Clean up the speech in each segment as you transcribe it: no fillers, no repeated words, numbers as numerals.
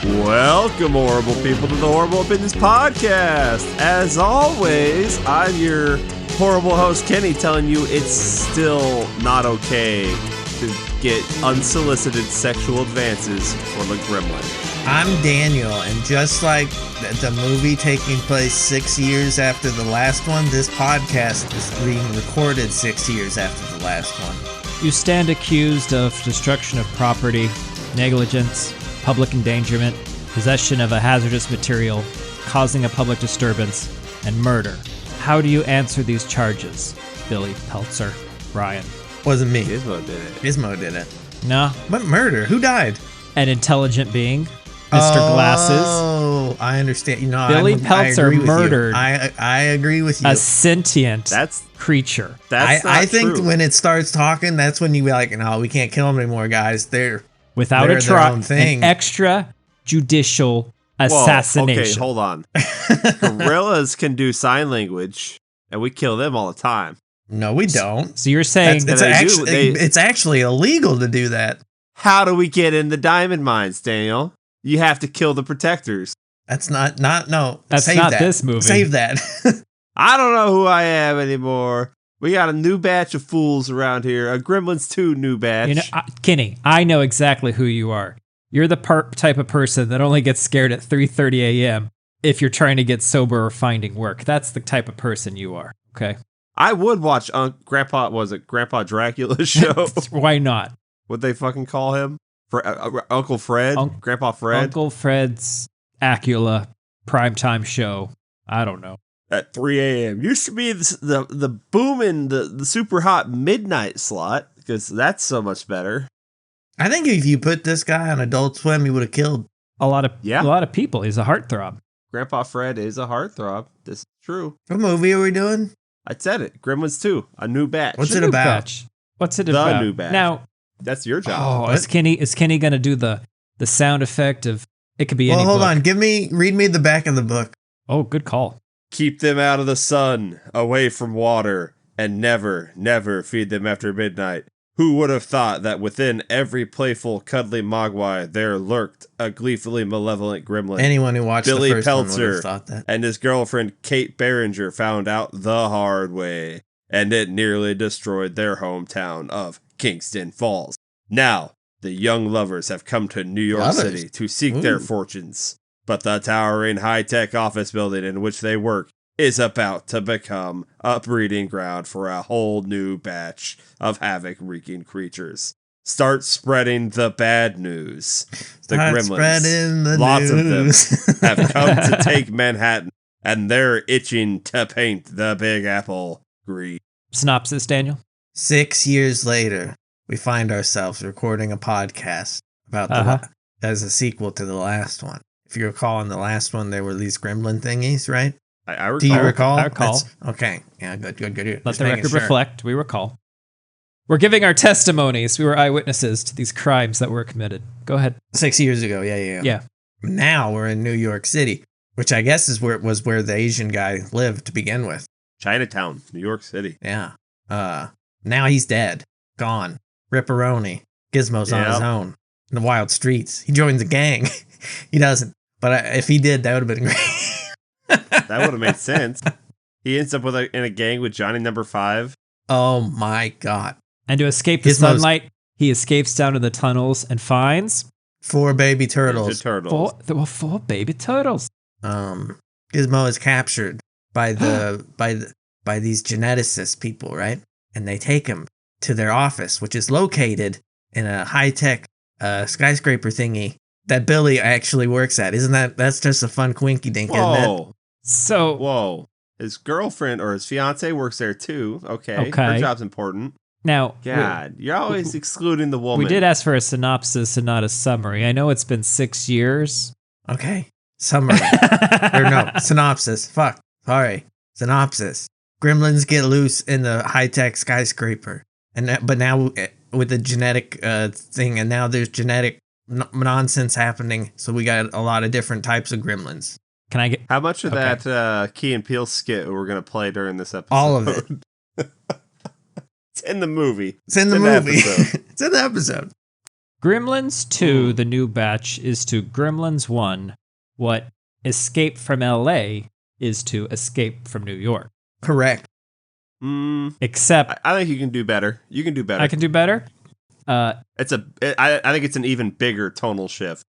Welcome, horrible people, to the Horrible Opinions Podcast. As always, I'm your horrible host, Kenny, telling you it's still not okay to get unsolicited sexual advances from a gremlin. I'm Daniel, and just like the movie taking place 6 years after the last one, this podcast is being recorded 6 years after the last one. You stand accused of destruction of property, negligence, public endangerment, possession of a hazardous material, causing a public disturbance, and murder. How do you answer these charges, Billy Peltzer, Ryan? Wasn't me. Gizmo did it. Gizmo did it. No. What murder? Who died? An intelligent being, Mr. Glasses. Oh, I understand. Billy Peltzer murdered. I agree with you. A sentient creature. That's not I think true. when it starts talking, that's when you be like, no, we can't kill them anymore, guys. They're Without a their trial, own thing. an extrajudicial assassination. Okay, hold on. Gorillas can do sign language, and we kill them all the time. No, we don't. So you're saying It's actually illegal to do that. How do we get in the diamond mines, Daniel? You have to kill the protectors. That's no. That's save not that. this movie. Save that. I don't know who I am anymore. We got a new batch of fools around here. A Gremlins 2 new batch. Kenny, I know exactly who you are. You're the type of person that only gets scared at 3:30 a.m. if you're trying to get sober or finding work. That's the type of person you are, okay? I would watch Grandpa Dracula's show. Why not? What'd they fucking call him? Uncle Fred? Grandpa Fred? Uncle Fred's Acula primetime show. I don't know. At 3 a.m. Used to be the booming, the super hot midnight slot, because that's so much better. I think if you put this guy on Adult Swim, he would have killed a lot of people. He's a heartthrob. Grandpa Fred is a heartthrob. This is true. What movie are we doing? I said it. Gremlins 2, a new batch. What's it about? What's it about? The new batch. Now, that's your job. Is Kenny going to do the sound effect of it could be any hold book. on. Read me the back of the book. Oh, good call. Keep them out of the sun, away from water, and never, never feed them after midnight. Who would have thought that within every playful, cuddly mogwai there lurked a gleefully malevolent gremlin? Anyone who watched Billy the first one would Peltzer have thought that. and his girlfriend Kate Barringer found out the hard way, and it nearly destroyed their hometown of Kingston Falls. Now, the young lovers have come to New York City to seek their fortunes. But the towering high-tech office building in which they work is about to become a breeding ground for a whole new batch of havoc-wreaking creatures. Start spreading the bad news. The Gremlins, lots of them, have come to take Manhattan, and they're itching to paint the Big Apple green. Synopsis, Daniel? 6 years later, we find ourselves recording a podcast about as a sequel to the last one. If you recall, in the last one, there were these gremlin thingies, right? I recall. Do you recall? I recall. Okay. Yeah, good. Let the record reflect. We recall. We're giving our testimonies. We were eyewitnesses to these crimes that were committed. Go ahead. 6 years ago. Yeah. Now we're in New York City, which I guess is where the Asian guy lived to begin with. Chinatown, New York City. Yeah. Now he's dead. Gone. Ripperoni. Gizmo's on his own. In the wild streets. He joins a gang. He doesn't. But if he did, that would have been great. That would have made sense. He ends up in a gang with Johnny Number 5. Oh my God. And to escape the sunlight, he escapes down to the tunnels and finds 4 baby turtles. Four baby turtles. Gizmo is captured by by these geneticist people, right? And they take him to their office, which is located in a high-tech skyscraper thingy that Billy actually works at. That's just a fun quinky dink, isn't it? Whoa. His girlfriend or his fiance works there too. Okay. Her job's important. Now, God, you're always excluding the woman. We did ask for a synopsis and not a summary. I know it's been 6 years. Okay. Summary. Synopsis. Fuck. Sorry. Synopsis. Gremlins get loose in the high-tech skyscraper. But now with the genetic thing, and now there's genetic nonsense happening, so we got a lot of different types of gremlins. Can I get how much of that Key and Peele skit we're gonna play during this episode? All of it. It's in the movie. It's in the movie. It's in the episode. Gremlins 2, the new batch, is to Gremlins 1 what Escape from LA is to Escape from New York. Correct. Except I think you can do better. You can do better. I can do better. I think it's an even bigger tonal shift.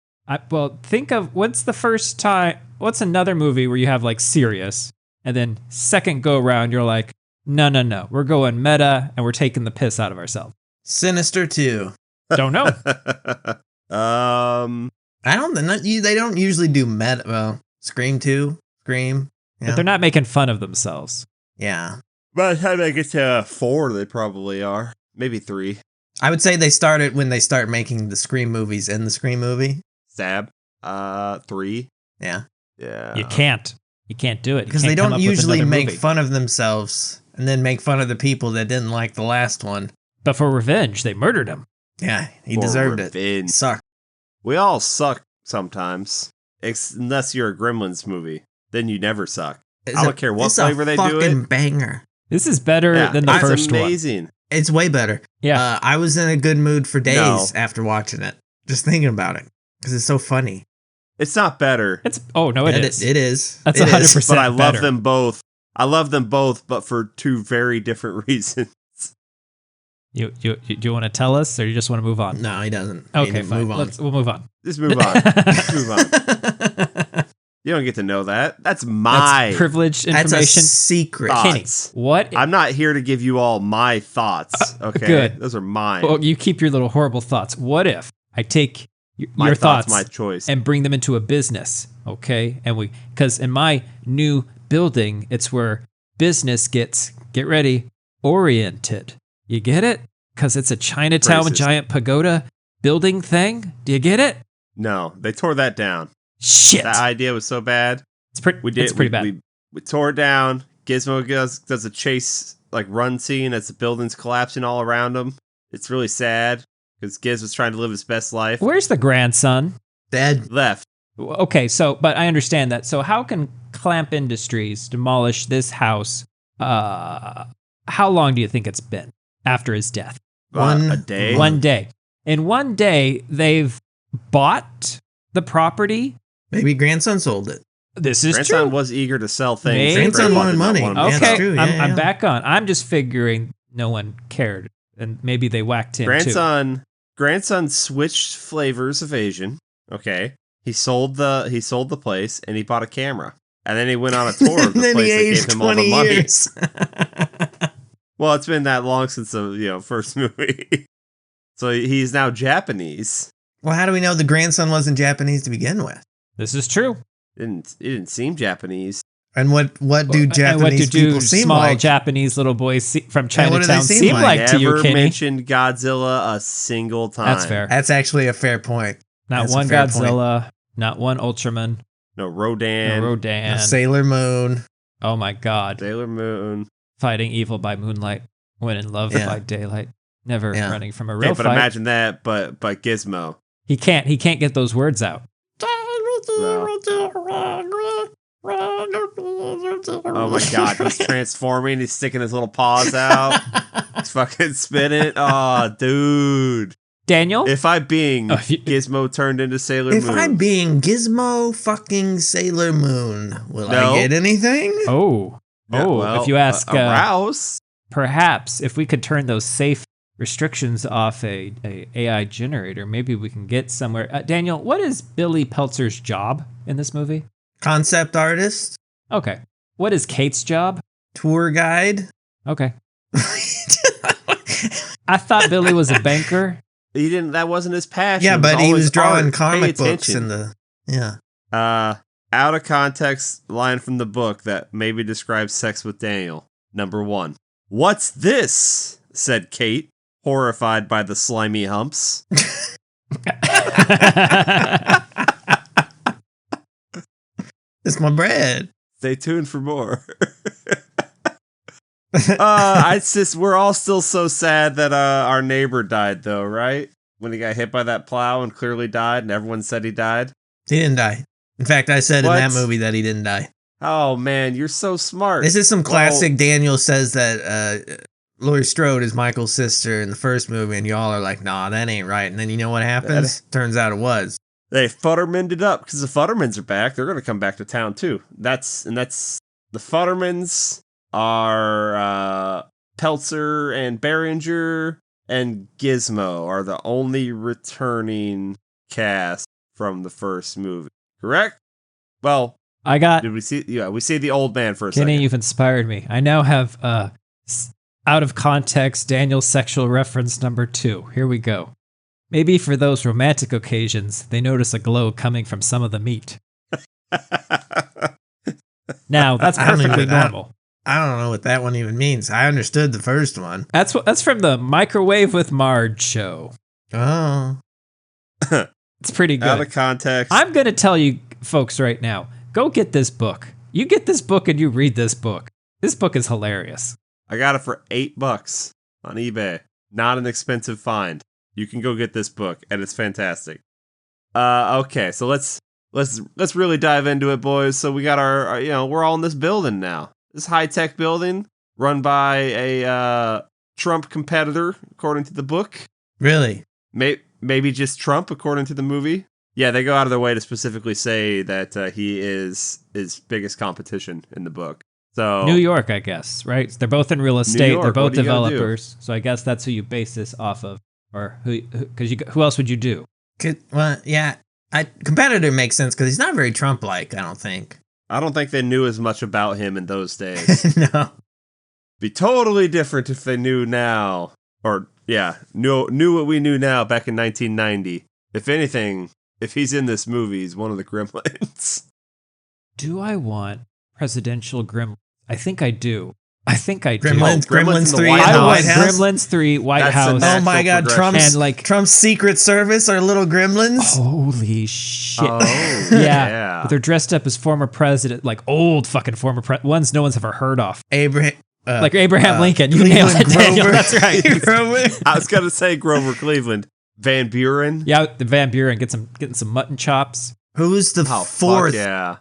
Think of what's another movie where you have like serious, and then second go round you're like, no, we're going meta and we're taking the piss out of ourselves. Sinister 2. Don't know. I don't. They don't usually do meta. Well, Scream 2, Scream. Yeah. But they're not making fun of themselves. Yeah. By the time I get to 4, they probably are. Maybe 3. I would say they started when they start making the Scream movies in the Scream movie. Stab. 3. Yeah. Yeah. You can't do it. Because they don't usually make fun of themselves and then make fun of the people that didn't like the last one. But for revenge, they murdered him. Yeah, he deserved it. Suck. We all suck sometimes. Unless you're a Gremlins movie. Then you never suck. I don't care what flavor they do it. It's a fucking banger. This is better than the first one. It's amazing. It's way better. Yeah. I was in a good mood for days after watching it. Just thinking about it. Because it's so funny. It's not better. It is. It is. That's 100% But I love better. them both. I love them both, but for 2 very different reasons. You want to tell us, or you just want to move on? No, he doesn't. Okay, fine. Move on. We'll move on. Just move on. Just move on. You don't get to know that. That's That's privileged information. That's a secret. Kenny, what? I'm not here to give you all my thoughts. Okay, good. Those are mine. Well, you keep your little horrible thoughts. What if I take my your thoughts, my choice, and bring them into a business? Okay, because in my new building, it's where business gets, get ready, oriented. You get it? Because it's a Chinatown with giant pagoda building thing. Do you get it? No, they tore that down. Shit. That idea was so bad. It's pretty bad. We tore it down. Gizmo does a chase, like run scene as the building's collapsing all around him. It's really sad because Giz was trying to live his best life. Where's the grandson? Dead. Left. Okay, but I understand that. So how can Clamp Industries demolish this house? How long do you think it's been after his death? A day. 1 day. In 1 day, they've bought the property. Maybe grandson sold it. This is Grandson true. was eager to sell things. Maybe. Grandson wanted money. Okay, that's true. I'm back on. I'm just figuring no one cared, and maybe they whacked him too. Grandson switched flavors of Asian. Okay, he sold the place and he bought a camera, and then he went on a tour of the and then place he that aged gave him all 20 the money. years. Well, it's been that long since the first movie, so he's now Japanese. Well, how do we know the grandson wasn't Japanese to begin with? This is true. It didn't seem Japanese. And what do Japanese people seem small like? Japanese little boys from what do Chinatown they seem like? to you, Never Kenny? mentioned Godzilla a single time. That's fair. That's actually a fair point. Not That's a one fair Godzilla, not one Ultraman, No Rodan. no Rodan. Sailor Moon. Oh my God. Sailor Moon. Fighting evil by moonlight, when in love by daylight. Never running from a real but fight. imagine that, but Gizmo. He can't get those words out. Oh my God, he's transforming. He's sticking his little paws out. He's fucking spinning. Oh, dude. Daniel? If I being Gizmo turned into Sailor Moon. If I'm being Gizmo fucking Sailor Moon, will I get anything? If you ask Rouse. Perhaps if we could turn those safe restrictions off a AI generator, maybe we can get somewhere. Daniel, what is Billy Peltzer's job in this movie? Concept artist. Okay. What is Kate's job? Tour guide. Okay. I thought Billy was a banker. He didn't. That wasn't his passion. Yeah, but he was drawing art. comic books in the. Yeah. Out of context line from the book that maybe describes sex with Daniel. Number 1. What's this? Said Kate, horrified by the slimy humps. It's my bread. Stay tuned for more. We're all still so sad that our neighbor died, though, right? When he got hit by that plow and clearly died, and everyone said he died. He didn't die. In fact, I said in that movie that he didn't die. Oh man, you're so smart. This is some classic. Daniel says that Laurie Strode is Michael's sister in the first movie, and y'all are like, nah, that ain't right. And then you know what happens? Turns out it was. They Futtermaned it up because the Futtermans are back. They're going to come back to town too. That's the Futtermans are Peltzer and Behringer and Gizmo are the only returning cast from the first movie. Correct? Well, did we see? Yeah, we see the old man for a second. Kenny, you've inspired me. I now have out of context Daniel's sexual reference number 2. Here we go. Maybe for those romantic occasions, they notice a glow coming from some of the meat. Now, that's perfectly normal. I don't know what that one even means. I understood the first one. That's from the Microwave with Marge show. Oh. It's pretty good. Out of context. I'm going to tell you folks right now, go get this book. You get this book and you read this book. This book is hilarious. I got it for $8 on eBay. Not an expensive find. You can go get this book, and it's fantastic. Okay, so let's really dive into it, boys. So we got our we're all in this building now. This high-tech building run by a Trump competitor, according to the book. Really? Maybe just Trump, according to the movie. Yeah, they go out of their way to specifically say that he is his biggest competition in the book. So New York, I guess, right? They're both in real estate. York, They're both developers. So I guess that's who you base this off of. Or who else would you do? Well, yeah, competitor makes sense because he's not very Trump-like, I don't think. I don't think they knew as much about him in those days. No. Be totally different if they knew now. Or, yeah, knew what we knew now back in 1990. If anything, if he's in this movie, he's one of the Gremlins. Do I want presidential Gremlins? I think I do. Gremlins 3 I want House? Gremlins 3 White House. Oh my God, Trump's Secret Service are little gremlins? Holy shit. Oh, yeah. But they're dressed up as former president, like old fucking former ones no one's ever heard of. Like Abraham Lincoln. You nailed it, Daniel. That's right. I was going to say Grover Cleveland. Van Buren. Yeah, the Van Buren. Getting some mutton chops. Who's the fourth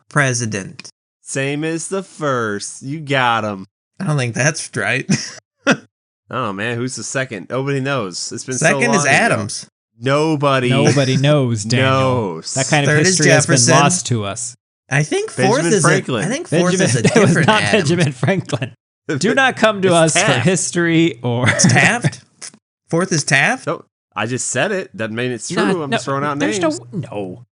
president? Same as the first. You got him. I don't think that's right. Oh, man. Who's the second? Nobody knows. It's been second so long is Adams. Ago. Nobody knows, Daniel. That kind of third history has been lost to us. I think fourth is Franklin. I think fourth is a different It was not Adams. Benjamin Franklin. Do not come to us Taft. for history or... It's Taft? Fourth is Taft? No, I just said it. Doesn't mean it's true. I'm just throwing out names. No.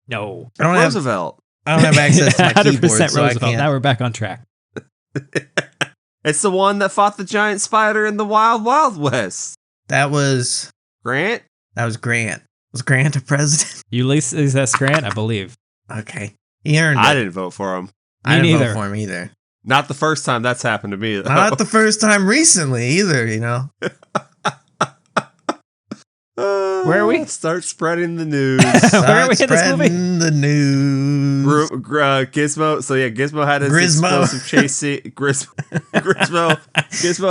I don't Roosevelt. I don't have access to my 100% keyboard, so I Roosevelt. can't. Now we're back on track. It's the one that fought the giant spider in the Wild Wild West. That was Grant? That was Grant. Was Grant a president? Ulysses S. Grant, I believe. Okay. He earned it. I didn't vote for him. I didn't neither. vote for him either. Not the first time that's happened to me, though. Not the first time recently either, you know. Where are we? Start spreading the news. Where are we in this movie? Spreading the news. Gizmo. So yeah, Gizmo had his explosive chase scene. Gizmo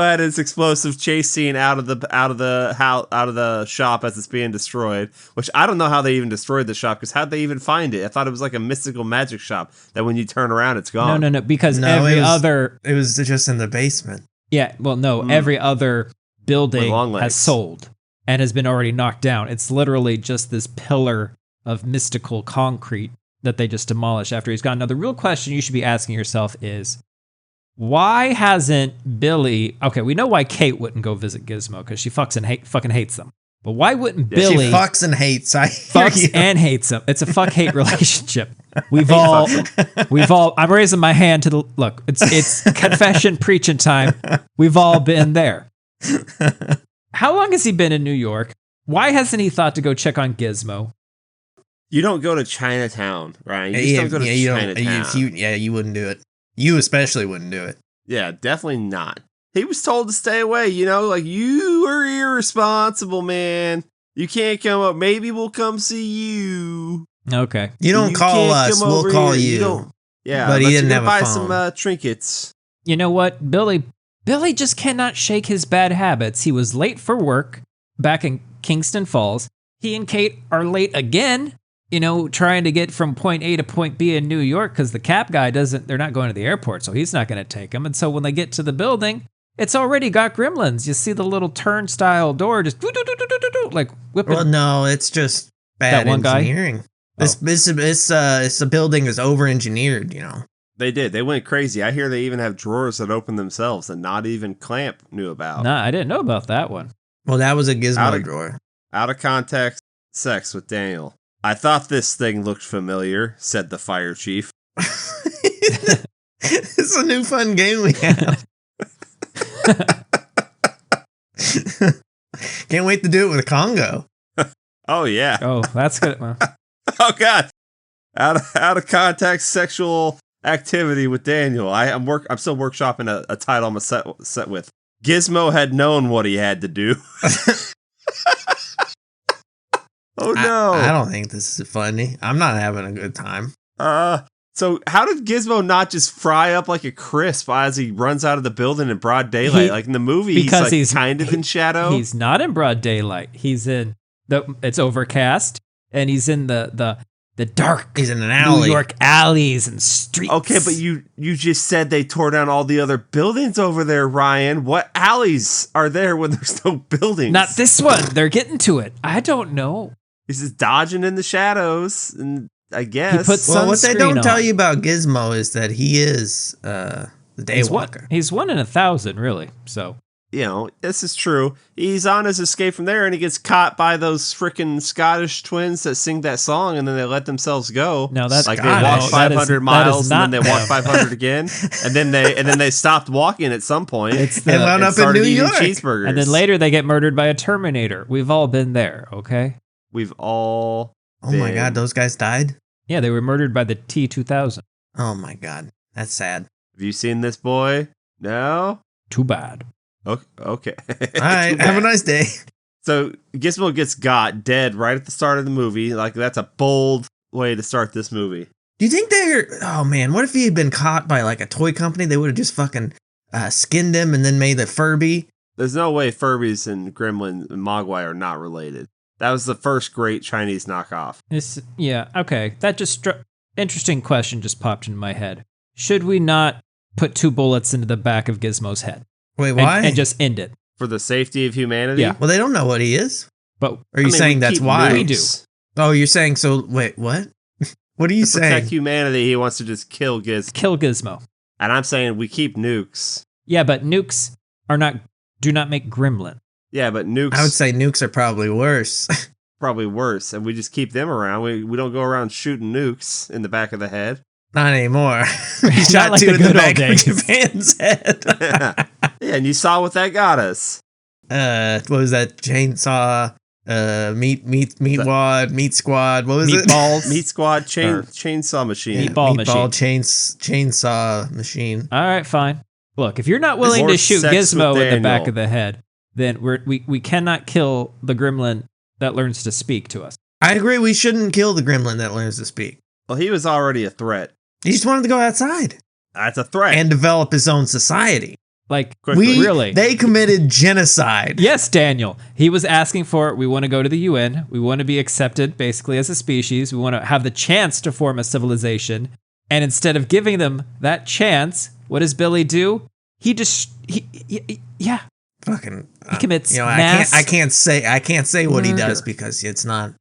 had his explosive chase scene out of the shop as it's being destroyed. Which I don't know how they even destroyed the shop, because how'd they even find it? I thought it was like a mystical magic shop that when you turn around, it's gone. No. Because No, it was just in the basement. Yeah, well, no. Every other building long legs. has sold and has been already knocked down. It's literally just this pillar of mystical concrete that they just demolished after he's gone. Now, the real question you should be asking yourself is, why hasn't Billy... Okay, we know why Kate wouldn't go visit Gizmo, because she fucking hates them. But why wouldn't Billy... She fucks and hates. Fucks and hates them. It's a fuck-hate relationship. We've all... I'm raising my hand to the... Look, it's confession preaching time. We've all been there. How long has he been in New York? Why hasn't he thought to go check on Gizmo? You don't go to Chinatown, Ryan. You just don't go to Chinatown. You wouldn't do it. You especially wouldn't do it. Yeah, definitely not. He was told to stay away, like, you are irresponsible, man. You can't come up. Maybe we'll come see you. Okay. You don't call us, we'll call you. Yeah, but he didn't have buy a phone. some trinkets. You know what? Billy just cannot shake his bad habits. He was late for work back in Kingston Falls. He and Kate are late again, trying to get from point A to point B in New York, because the cab guy they're not going to the airport, so he's not going to take them. And so when they get to the building, It's already got gremlins. You see the little turnstile door just like whipping. Well, no, it's just bad That one guy? engineering. This building is over-engineered, They did. They went crazy. I hear they even have drawers that open themselves that not even Clamp knew about. Nah, I didn't know about that one. Well, that was a Gizmo drawer. Out of context, sex with Daniel. I thought this thing looked familiar, said the fire chief. It's a new fun game we have. Can't wait to do it with Congo. Oh, yeah. Oh, that's good. Oh, God. Out of context sexual activity with Daniel. I'm still workshopping a title I'm set with. Gizmo had known what he had to do. Oh, no. I don't think this is funny. I'm not having a good time. So how did Gizmo not just fry up like a crisp as he runs out of the building in broad daylight? Like in the movie, he's kind of in shadow. He's not in broad daylight. He's in it's overcast, and he's in the dark. He's in an alley. New York alleys and streets. Okay, but you just said they tore down all the other buildings over there, Ryan. What alleys are there when there's no buildings? Not this one. They're getting to it. I don't know. He's just dodging in the shadows, and I guess. He puts what they don't on. tell you about Gizmo is that he is the Daywalker. He's 1 in 1,000, really. So, this is true. He's on his escape from there, and he gets caught by those freaking Scottish twins that sing that song, and then they let themselves go. No, that's like they walk 500 miles, and then they walk 500 again, and then they stopped walking at some point. And wound up in New York. Cheeseburgers. And then later they get murdered by a Terminator. We've all been there, okay? We've all. Oh my God, those guys died? Yeah, they were murdered by the T-2000. Oh my God, that's sad. Have you seen this boy? No? Too bad. Okay. All right, have a nice day. So Gizmo gets got dead right at the start of the movie. Like, that's a bold way to start this movie. Do you think oh man, what if he had been caught by like a toy company? They would have just fucking skinned him and then made the Furby. There's no way Furbies and Gremlins and Mogwai are not related. That was the first great Chinese knockoff. Okay. That just interesting question just popped into my head. Should we not put 2 bullets into the back of Gizmo's head? Wait, why? And just end it. For the safety of humanity? Yeah. Well, they don't know what he is. But are you saying that's why? We do. Oh, you're saying so. Wait, what? What are you saying? To protect humanity, he wants to just kill Gizmo. And I'm saying we keep nukes. Yeah, but nukes do not make gremlin. Yeah, but nukes. I would say nukes are probably worse. Probably worse, and we just keep them around. We don't go around shooting nukes in the back of the head. Not anymore. We shot like 2 the in the good back old of days. Japan's head. Yeah, and you saw what that got us. What was that? Chainsaw, meat wad, meat squad. What was Meatballs. it? Meat squad, chainsaw machine. Meatball machine. Chainsaw machine. All right, fine. Look, if you're not willing to shoot Gizmo in the back of the head, then we cannot kill the gremlin that learns to speak to us. I agree. We shouldn't kill the gremlin that learns to speak. Well, he was already a threat. He just wanted to go outside. That's a threat. And develop his own society. Like, really? They committed genocide. Yes, Daniel. He was asking for it. We want to go to the UN. We want to be accepted basically as a species. We want to have the chance to form a civilization. And instead of giving them that chance, what does Billy do? He commits mass. I can't say what he does because it's not.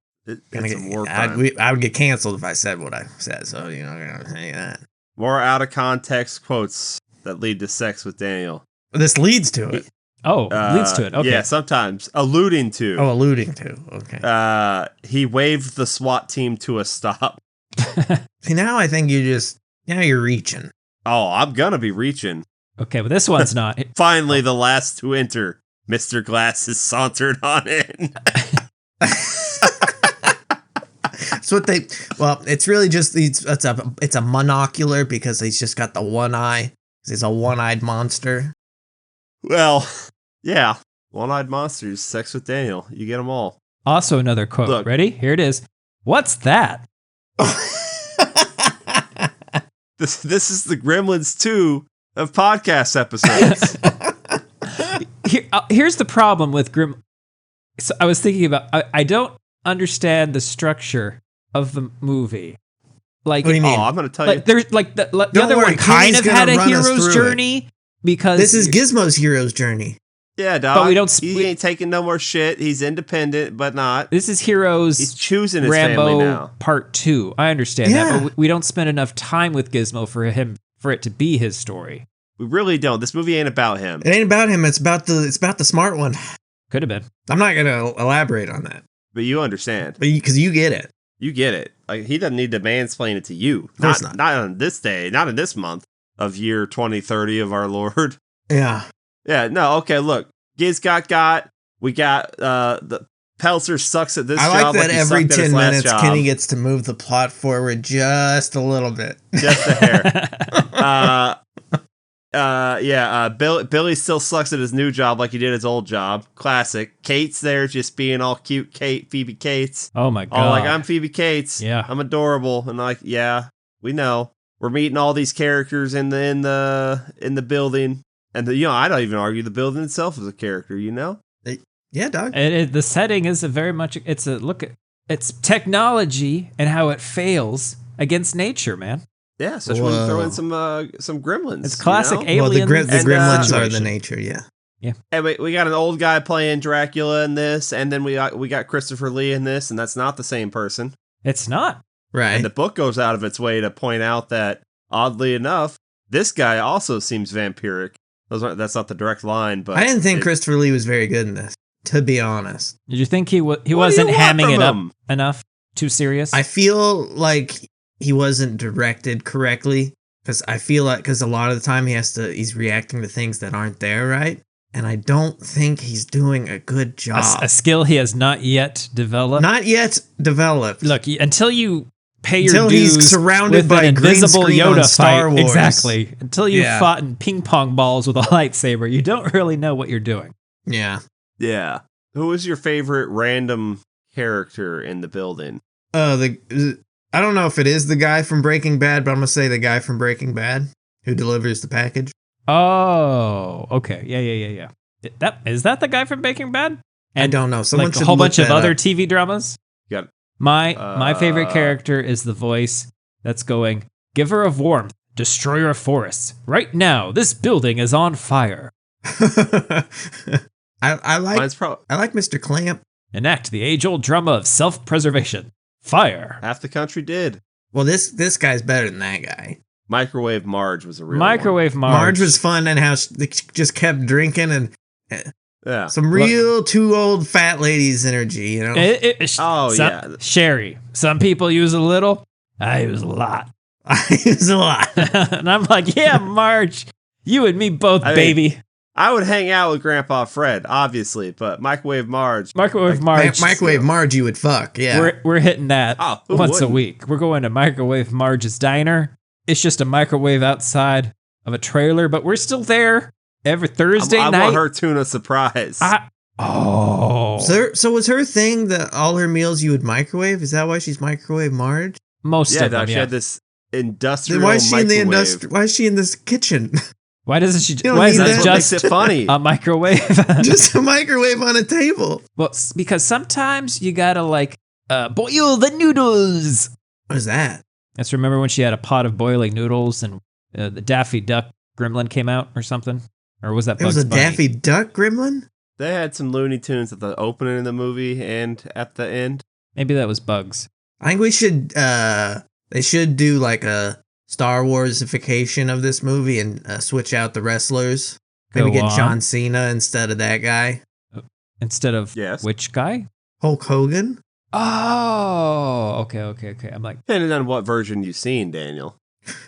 I would get canceled if I said what I said. So I'm gonna say that. More out of context quotes that lead to sex with Daniel. This leads to it. Leads to it. Okay. Yeah, sometimes alluding to. Oh, alluding to. Okay. He waved the SWAT team to a stop. See, now I think you're reaching. Oh, I'm gonna be reaching. Okay, but this one's not. Finally, the last to enter. Mr. Glass is sauntered on in. It's what they. Well, it's really just it's a monocular because he's just got the one eye. He's a one-eyed monster. Well, yeah, one-eyed monsters. Sex with Daniel. You get them all. Also, another quote. Look. Ready? Here it is. What's that? This is the Gremlins 2 of podcast episodes. Here's the problem with Grim. So I was thinking about. I don't understand the structure of the movie. Like, what do you mean? Oh, I'm going to tell you. There's like the other one kind of had a hero's journey, because This is Gizmo's hero's journey. Yeah, dog. But we don't he ain't taking no more shit. He's independent, but not. This is Heroes. He's choosing his Rambo family now. Part 2. I understand Yeah. that, but we don't spend enough time with Gizmo for it to be his story. We really don't. This movie ain't about him. It ain't about him. It's about the smart one. Could have been. I'm not gonna elaborate on that, But you understand. because you get it. You get it. Like, he doesn't need to mansplain it to you. Of course Not not. on this day. Not in this month of year 2030 of our Lord. Yeah. Yeah, no, okay, look. Giz got. We got the Pelzer sucks at this I job. like that he every sucked at his 10 last minutes, job. Kenny gets to move the plot forward just a little bit. Just a hair. Billy still sucks at his new job like he did his old job. Classic. Kate's there just being all cute. Phoebe Cates. Oh my god. All like, I'm Phoebe Cates. Yeah. I'm adorable. And like, yeah, we know. We're meeting all these characters in the building. And I don't even argue the building itself is a character, Yeah, dog. The setting is it's technology and how it fails against nature, man. Yeah, especially when you throw in some gremlins. It's classic you know? alien. Well, the gremlins are the situation. nature, yeah. Yeah. And we got an old guy playing Dracula in this, and then we got Christopher Lee in this, and that's not the same person. It's not. Right. And the book goes out of its way to point out that, oddly enough, this guy also seems vampiric. That's not the direct line, but I didn't think Christopher Lee was very good in this, to be honest. Did you think he What do wasn't you want hamming from it up him? enough? Too serious? I feel like he wasn't directed correctly, because I feel like a lot of the time he's reacting to things that aren't there, right? And I don't think he's doing a good job. a skill he has not yet developed. Not yet developed. Look, until you pay your Until dues he's surrounded with by an green invisible screen on Yoda Star fight, Wars. exactly. Until you Yeah. fought in ping pong balls with a lightsaber, you don't really know what you're doing. Yeah. Yeah. Who is your favorite random character in the building? I don't know if it is the guy from Breaking Bad, but I'm gonna say the guy from Breaking Bad who delivers the package. Oh, okay, yeah. Is that the guy from Breaking Bad? I don't know. Someone Like a should whole look bunch of that other up. TV dramas. You got My favorite character is the voice that's going, "Giver of warmth, destroyer of forests. Right now, this building is on fire. I like mine's probably Mr. Clamp. Enact the age-old drama of self-preservation. Fire." half the country did. Well, this guy's better than that guy. Microwave Marge was a real Microwave Marge. Marge was fun, and how they just kept drinking, and one. Yeah. some real two old fat ladies energy, you know. Yeah. Sherry. Some people use a little. I use a lot. It's a lot. And I'm like, yeah, Marge, you and me both, I mean, baby. I would hang out with Grandpa Fred, obviously, but Microwave Marge. Microwave Marge. Microwave Marge, you would fuck. Yeah. We're hitting that Who once wouldn't? a week. We're going to Microwave Marge's diner. It's just a microwave outside of a trailer, but we're still there every Thursday I night. want her tuna surprise. So was her thing that all her meals you would microwave? Is that why she's Microwave Marge? Most yeah, of them, she yeah. had this industrial Then why is she microwave. in the Why is she in this kitchen? Why doesn't she? don't Why is need it that. That's what makes just it funny. a microwave? Just a microwave on a table. Well, because sometimes you gotta boil the noodles. What is that? Let's remember when she had a pot of boiling noodles and the Daffy Duck gremlin came out or something, or was that It was Bugs a Bunny? Daffy Duck gremlin? They had some Looney Tunes at the opening of the movie and at the end. Maybe that was Bugs. I think we should they should do like a Star Warsification of this movie and switch out the wrestlers. Maybe Go get on. John Cena instead of that guy. Instead of Yes. which guy? Hulk Hogan? Oh, okay. I'm like, Depending on what version you've seen, Daniel.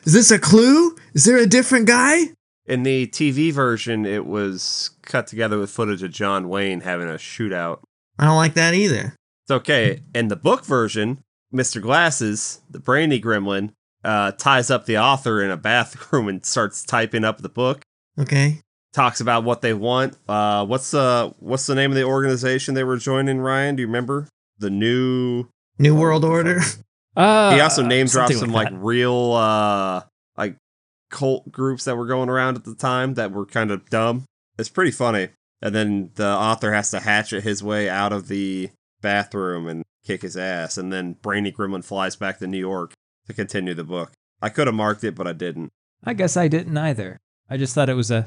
Is this a clue? Is there a different guy? In the TV version, it was cut together with footage of John Wayne having a shootout. I don't like that either. It's okay. In the book version, Mr. Glasses, the brainy gremlin, ties up the author in a bathroom and starts typing up the book. Okay. Talks about what they want. What's the name of the organization they were joining, Ryan? Do you remember? The New World Order? He also name dropped something some like like real like cult groups that were going around at the time that were kind of dumb. It's pretty funny. And then the author has to hatchet his way out of the bathroom and kick his ass. And then Brainy Gremlin flies back to New York to continue the book. I could have marked it, but I didn't. I guess I didn't either. I just thought it was a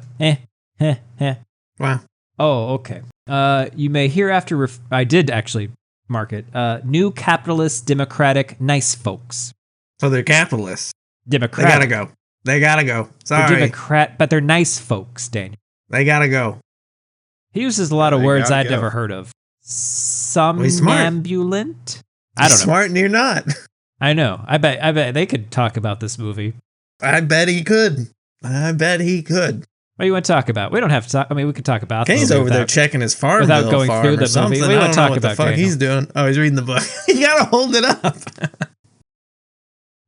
Wow. Oh, okay. You may hereafter I did actually mark it. New capitalist, democratic, nice folks. So they're capitalists. Democratic. They gotta go. They're Sorry. but they're nice folks, Daniel. They gotta go. He uses a lot of They words gotta I'd go. never heard of. Well, he's smart. Somnambulant? I don't know. Smart and you're not. I know. I bet they could talk about this movie. I bet he could. What What do you want to talk about? We don't have to talk. I mean, we could talk about Kenny's the movie over there without- checking his farm without bill going farm through or the movie. something. What do you I want to don't know talk what the about, fuck Daniel? he's doing. Oh, he's reading the book. You gotta hold it up.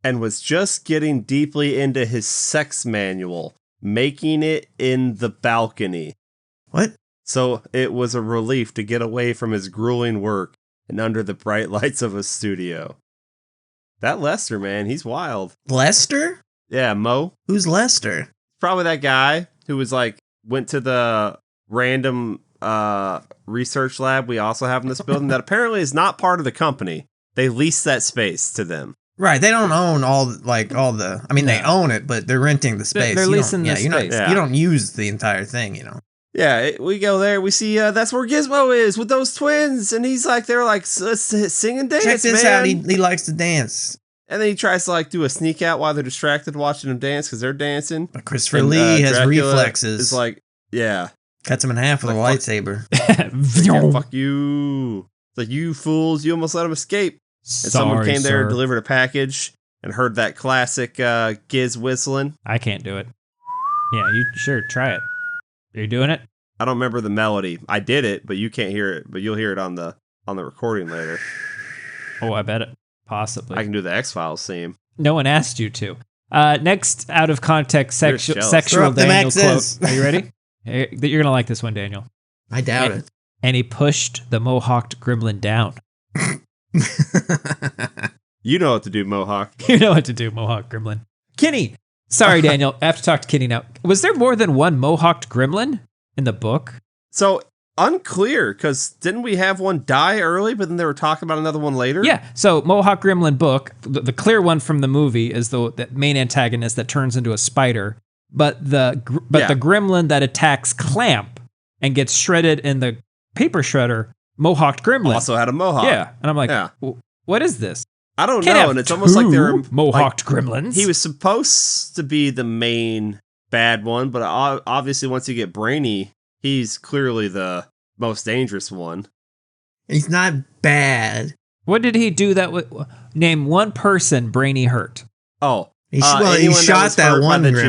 And was just getting deeply into his sex manual, making it in the balcony. What? So it was a relief to get away from his grueling work and under the bright lights of a studio. That Lester, man, he's wild. Lester? Yeah, Mo. Who's Lester? Probably that guy who was like, went to the random research lab we also have in this building that apparently is not part of the company. They lease that space to them. Right, they don't own all the. I mean, they own it, but they're renting the space. They're You don't- leasing the space. You don't use the entire thing, you know. Yeah, we go there. We see that's where Gizmo is with those twins, and he's like, they're like, let's sing and dance. Check this man. out. He likes to dance. And then he tries to like do a sneak out while they're distracted watching him dance because they're dancing. But Christopher And, Lee has Dracula reflexes. Is like, yeah, Cuts him in half with a Like, lightsaber. yeah, fuck you. It's like, you fools, you almost let him escape. And someone came there and delivered a package and heard that classic Giz whistling. I can't do it. Yeah, you sure try it. Are you doing it? I don't remember the melody. I did it, but you can't hear it. But you'll hear it on the recording later. Oh, I bet it. Possibly. I can do the X-Files theme. No one asked you to. Next, out of context, You're jealous. sexual Throw up the Daniel X's. quote. Are you ready? You're gonna like this one, Daniel. I doubt it. And he pushed the mohawked gremlin down. You know what to do, Mohawk. You know what to do, mohawk gremlin. Kenny. Sorry, Daniel. I have to talk to Kenny now. Was there more than one mohawked gremlin in the book? So, unclear, because didn't we have one die early, but then they were talking about another one later? Yeah. So mohawk gremlin book, the clear one from the movie is the main antagonist that turns into a spider. But the gremlin that attacks Clamp and gets shredded in the paper shredder, mohawked gremlin. Also had a mohawk. Yeah. And I'm like, Yeah. What is this? I don't Can't know, have and it's almost like they're mohawked gremlins. He was supposed to be the main bad one, but obviously once you get Brainy, he's clearly the most dangerous one. He's not bad. What did he do that would name one person Brainy hurt? Oh, He anyone shot was that hurt by one the gremlin.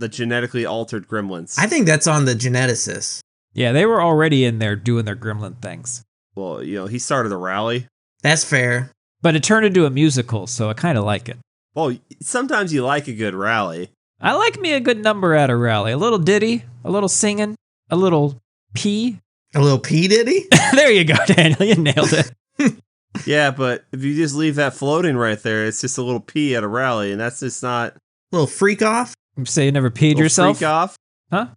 genetically altered gremlins. I think that's on the geneticists. Yeah, they were already in there doing their gremlin things. Well, he started a rally. That's fair. But it turned into a musical, so I kind of like it. Well, sometimes you like a good rally. I like me a good number at a rally. A little ditty, a little singing, a little pee. A little P Diddy? There you go, Daniel. You nailed it. Yeah, but if you just leave that floating right there, it's just a little pee at a rally, and that's just not... Little freak off? You say you never peed little yourself? Freak off. Huh?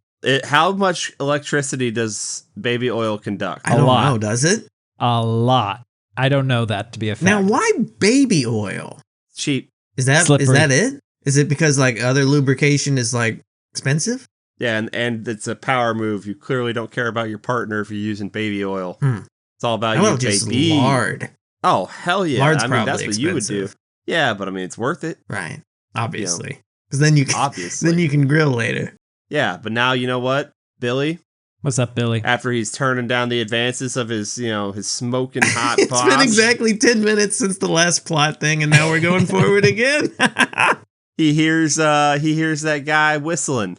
How much electricity does baby oil conduct? I don't lot. know, does it? A lot. I don't know that to be a fact. Now, why baby oil? Cheap. Is that Slippery. it? Is it because like other lubrication is like expensive? Yeah, and it's a power move. You clearly don't care about your partner if you're using baby oil. It's all about I you, love just baby. lard. Oh, hell yeah. Lard's I mean, that's probably what you would do. expensive. Yeah, but I mean, it's worth it. Right. Obviously. Because then you can Obviously. then you can grill later. Yeah, but now you know what, Billy? What's up, Billy? After he's turning down the advances of his, his smoking hot It's boss. been exactly 10 minutes since the last plot thing, and now we're going forward again. He hears that guy whistling.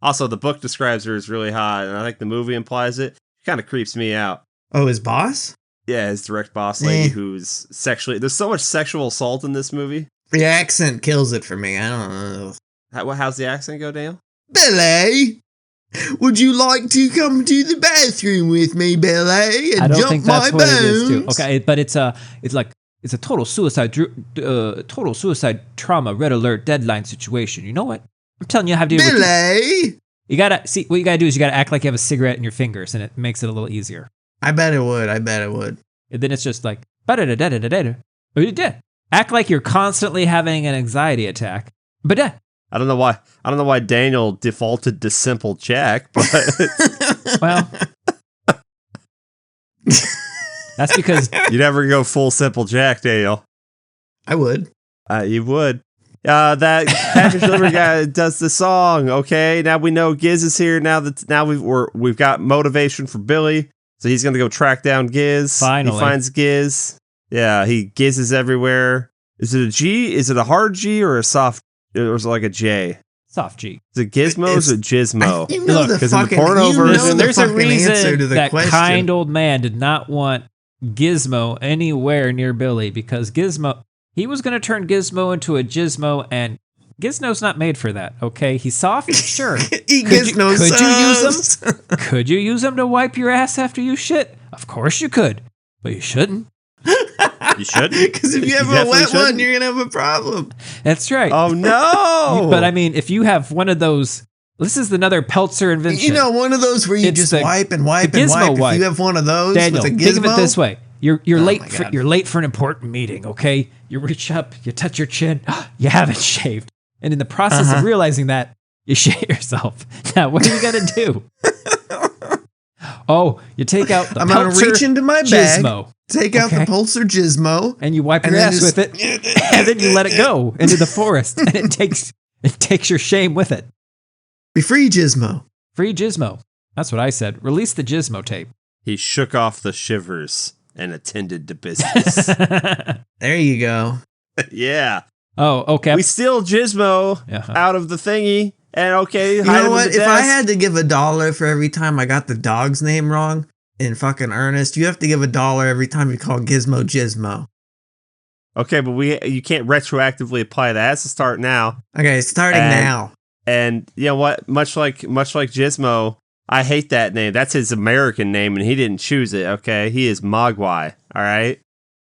Also, the book describes her as really hot, and I think the movie implies it. It kind of creeps me out. Oh, his boss? Yeah, his direct boss lady who's sexually... There's so much sexual assault in this movie. The accent kills it for me. I don't know. How's the accent go, Daniel? Billy, would you like to come to the bathroom with me, Billy, and I don't jump think my that's what it is, too. bones? Okay, but it's a total suicide trauma, red alert, deadline situation. You know what? I'm telling you how to do it. Billy, You gotta see what you gotta do is you gotta act like you have a cigarette in your fingers, and it makes it a little easier. I bet it would. And then it's just like act like you're constantly having an anxiety attack. I don't know why. I don't know why Daniel defaulted to Simple Jack, but Well, that's because you never go full Simple Jack, Daniel. I would. You would. That Package Delivery guy does the song. Okay, now we know Giz is here. Now we've got motivation for Billy, so he's gonna go track down Giz. Finally, he finds Giz. Yeah, Giz is everywhere. Is it a G? Is it a hard G or a soft? Or is it like a J? soft G. Is it Gizmo or is it Gizmo? You know Look, the fucking, porno version, There's a reason that question. kind old man did not want Gizmo anywhere near Billy because Gizmo, he was going to turn Gizmo into a Jizmo, and Gizmo's not made for that, okay? He's soft, sure. Could you use him? Could you use him to wipe your ass after you shit? Of course you could, but you shouldn't. You should, because if you have a wet one, you're gonna have a problem. That's right. Oh no! But I mean, if you have one of those, this is another Peltzer invention. You know, one of those where you just wipe and wipe and wipe. If you have one of those, Daniel, with a Gizmo, think of it this way: you're late for an important meeting. Okay, you reach up, you touch your chin, you haven't shaved, and in the process of realizing that, you shave yourself. Now, what are you gonna do? Oh, you take out the I'm gonna reach into my bag. Gizmo. Take out the Pulsar Gizmo, and you wipe your ass with it, and then you let it go into the forest, and it takes your shame with it. Be free, Gizmo. Free Gizmo. That's what I said. Release the Gizmo tape. He shook off the shivers and attended to business. There you go. Yeah. Oh, okay. We steal Gizmo out of the thingy, and you know what? If I had to give $1 for every time I got the dog's name wrong, in fucking earnest, you have to give $1 every time you call Gizmo Gizmo. Okay, but you can't retroactively apply that. It has to start now. Okay, starting now. And you know what? Much like Gizmo, I hate that name. That's his American name, and he didn't choose it. Okay, he is Mogwai. All right,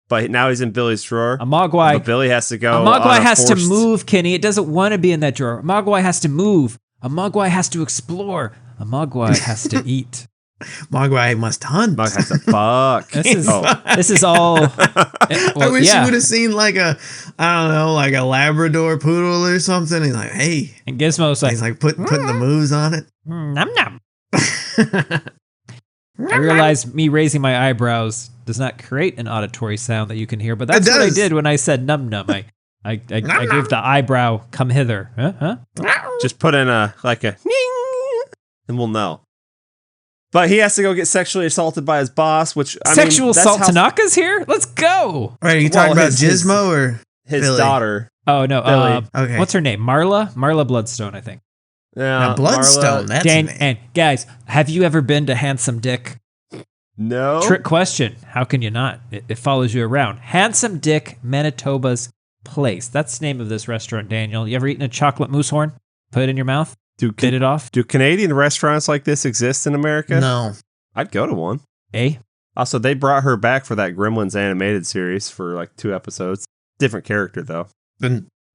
but now he's in Billy's drawer. A Mogwai. But Billy has to go. A Mogwai has to move, Kenny. It doesn't want to be in that drawer. A Mogwai has to move. A Mogwai has to explore. A Mogwai has to eat. Mogwai must hunt. Mogwai has to fuck. This is all. I wish you would have seen like a Labrador poodle or something. He's like, hey. And Gizmo's like, he's like putting the moves on it. Nom nom. I realize me raising my eyebrows does not create an auditory sound that you can hear, but that's what I did when I said num num. I gave the eyebrow come hither. Huh? Just put in a and we'll know. But he has to go get sexually assaulted by his boss, which sexual assault Tanaka's here. Let's go. Right, are you talking about Gizmo or his Billy? Daughter? Oh no, okay. What's her name? Marla Bloodstone, I think. Yeah, now, Bloodstone. That's her name. And guys, have you ever been to Handsome Dick? No. Trick question. How can you not? It follows you around. Handsome Dick, Manitoba's Place. That's the name of this restaurant, Daniel. You ever eaten a chocolate moose horn? Put it in your mouth? Bit it off? Do Canadian restaurants like this exist in America? No. I'd go to one. Also, they brought her back for that Gremlins animated series for like 2 episodes. Different character, though.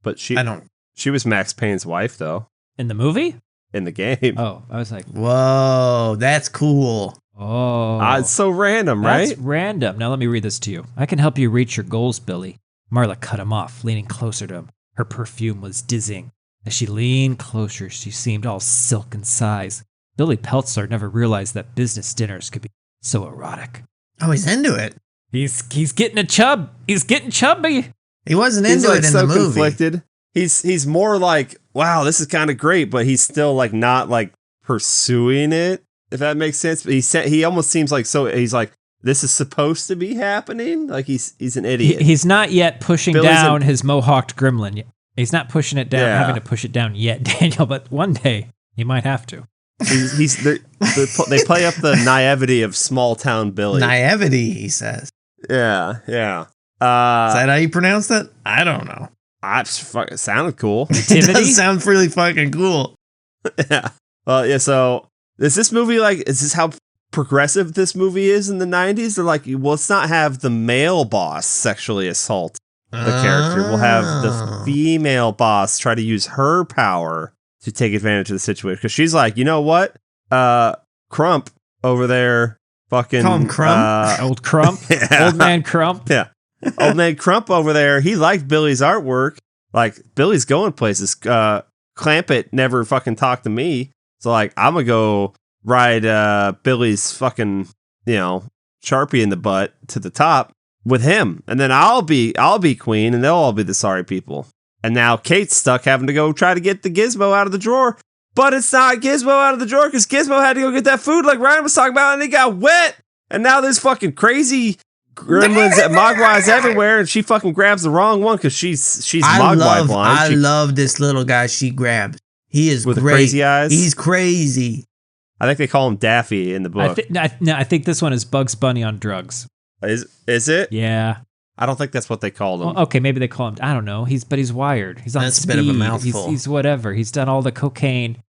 But she was Max Payne's wife, though. In the movie? In the game. Oh, I was like, whoa, that's cool. Oh. It's so random, right? That's random. Now let me read this to you. I can help you reach your goals, Billy. Marla cut him off, leaning closer to him. Her perfume was dizzying. As she leaned closer, she seemed all silk and sighs. Billy Peltzer never realized that business dinners could be so erotic. Oh, he's into it. He's getting a chub. He's getting chubby. He wasn't into it in the movie. Conflicted. He's more like, wow, this is kind of great, but he's still like not like pursuing it, if that makes sense. But he almost seems like he's like, this is supposed to be happening. Like he's an idiot. He's not yet pushing down his mohawked gremlin. He's not pushing it down, having to push it down yet, Daniel. But one day he might have to. They play up the naivety of small town Billy. Naivety, he says. Yeah. Is that how you pronounce that? I don't know. It sounded cool. It does sound really fucking cool. Yeah. Well, yeah. So is this movie is this how progressive this movie is in the 90s? They're like, well, let's not have the male boss sexually assault the character. We'll have the female boss try to use her power to take advantage of the situation. Because she's like, you know what? Crump over there fucking... Call him Crump? Old Crump? Yeah. Old man Crump? Yeah. Old man Crump over there, he liked Billy's artwork. Like, Billy's going places. Clampett never fucking talked to me. So like, I'm gonna go ride Billy's fucking, Sharpie in the butt to the top with him, and then I'll be queen, and they'll all be the sorry people. And now Kate's stuck having to go try to get the Gizmo out of the drawer, but it's not Gizmo out of the drawer because Gizmo had to go get that food like Ryan was talking about, and he got wet. And now there's fucking crazy gremlins and mogwais everywhere, and she fucking grabs the wrong one because she's mogwai blind. I love this little guy she grabbed. He is with great. The crazy eyes. He's crazy. I think they call him Daffy in the book. I think this one is Bugs Bunny on drugs. Is it? Yeah. I don't think that's what they called him. Well, okay, maybe they call him. I don't know. He's wired. He's on That's speed. a bit of a mouthful. He's whatever. He's done all the cocaine.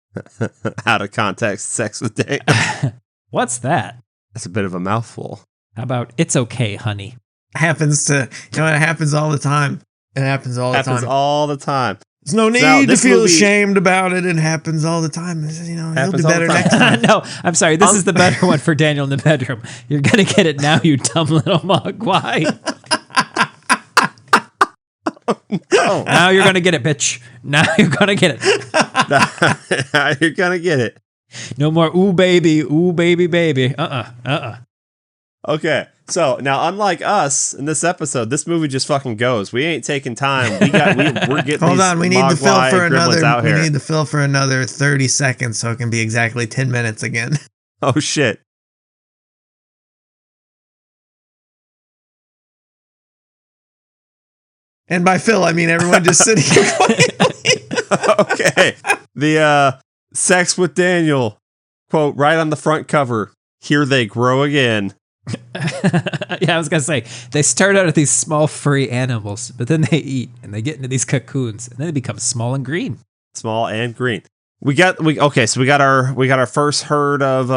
Out of context, sex with Daniel. What's that? That's a bit of a mouthful. How about it's okay, honey? It happens all the time. It happens all the time. There's no need to feel ashamed about it. It happens all the time. He'll do better next time. No, I'm sorry. This is the better one for Daniel in the bedroom. You're going to get it now, you dumb little mogwai. No. Now you're going to get it, bitch. Now you're going to get it. Now you're going to get it. No more, ooh, baby, baby. Okay, so now unlike us in this episode, this movie just fucking goes. We ain't taking time. We're getting. Hold on, we need to fill for another. Out here. We need to fill for another 30 seconds so it can be exactly 10 minutes again. Oh shit. And by Phil, I mean everyone just sitting here quietly. Okay, the sex with Daniel quote right on the front cover. Here they grow again. Yeah, I was gonna say they start out as these small furry animals, but then they eat and they get into these cocoons, and then they become small and green. Small and green. We got our first herd of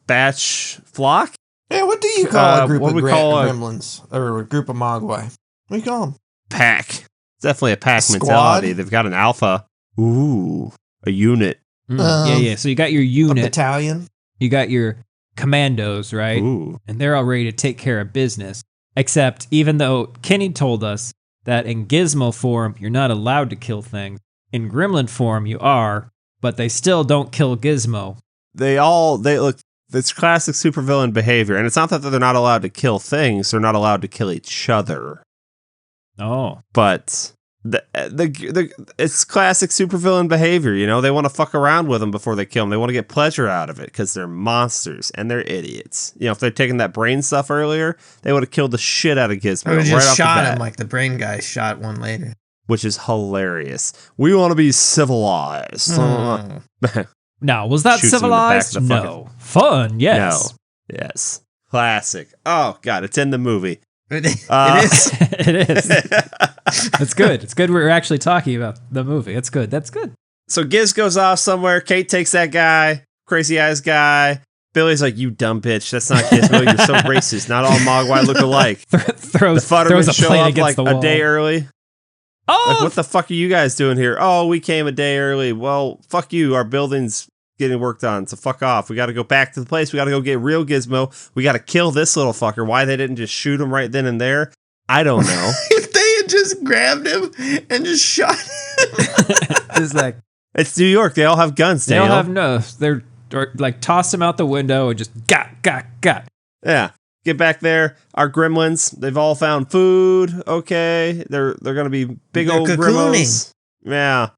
batch flock. Yeah, what do you call a group of gremlins or a group of mogwai? What do you call them? Pack. It's definitely a pack mentality. They've got an alpha. Ooh, a unit. Yeah. So you got your unit, a battalion. You got your commandos, right? Ooh. And they're all ready to take care of business. Except, even though Kenny told us that in Gizmo form, you're not allowed to kill things, in Gremlin form, you are, but they still don't kill Gizmo. They look, it's classic supervillain behavior. And it's not that they're not allowed to kill things, they're not allowed to kill each other. Oh. But it's classic supervillain behavior, they want to fuck around with them before they kill them. They want to get pleasure out of it because they're monsters and they're idiots. If they'd taken that brain stuff earlier, they would have killed the shit out of Gizmo. Or just shot him like the brain guy shot one later. Which is hilarious. We want to be civilized. No, was that civilized? No. Fun, yes. No. Yes. Classic. Oh, God, it's in the movie. It is. It is. It's good. It's good we're actually talking about the movie. It's good. That's good. So Giz goes off somewhere. Kate takes that guy, crazy eyes guy. Billy's like, you dumb bitch. That's not Gizmo. You're so racist. Not all Mogwai look alike. Throws the Futtermans a show plate up against like the wall. a day early. Oh! Like, what the fuck are you guys doing here? Oh, we came a day early. Well, fuck you. Our building's getting worked on, so fuck off. We got to go back to the place. We got to go get real Gizmo. We got to kill this little fucker. Why they didn't just shoot him right then and there, I don't know. If they had just grabbed him and just shot him. It's like, it's New York. They all have guns, Daniel. They all have no. They're like, toss him out the window and just got. Yeah. Get back there. Our gremlins, they've all found food. Okay. They're going to be big old gremlins. Yeah.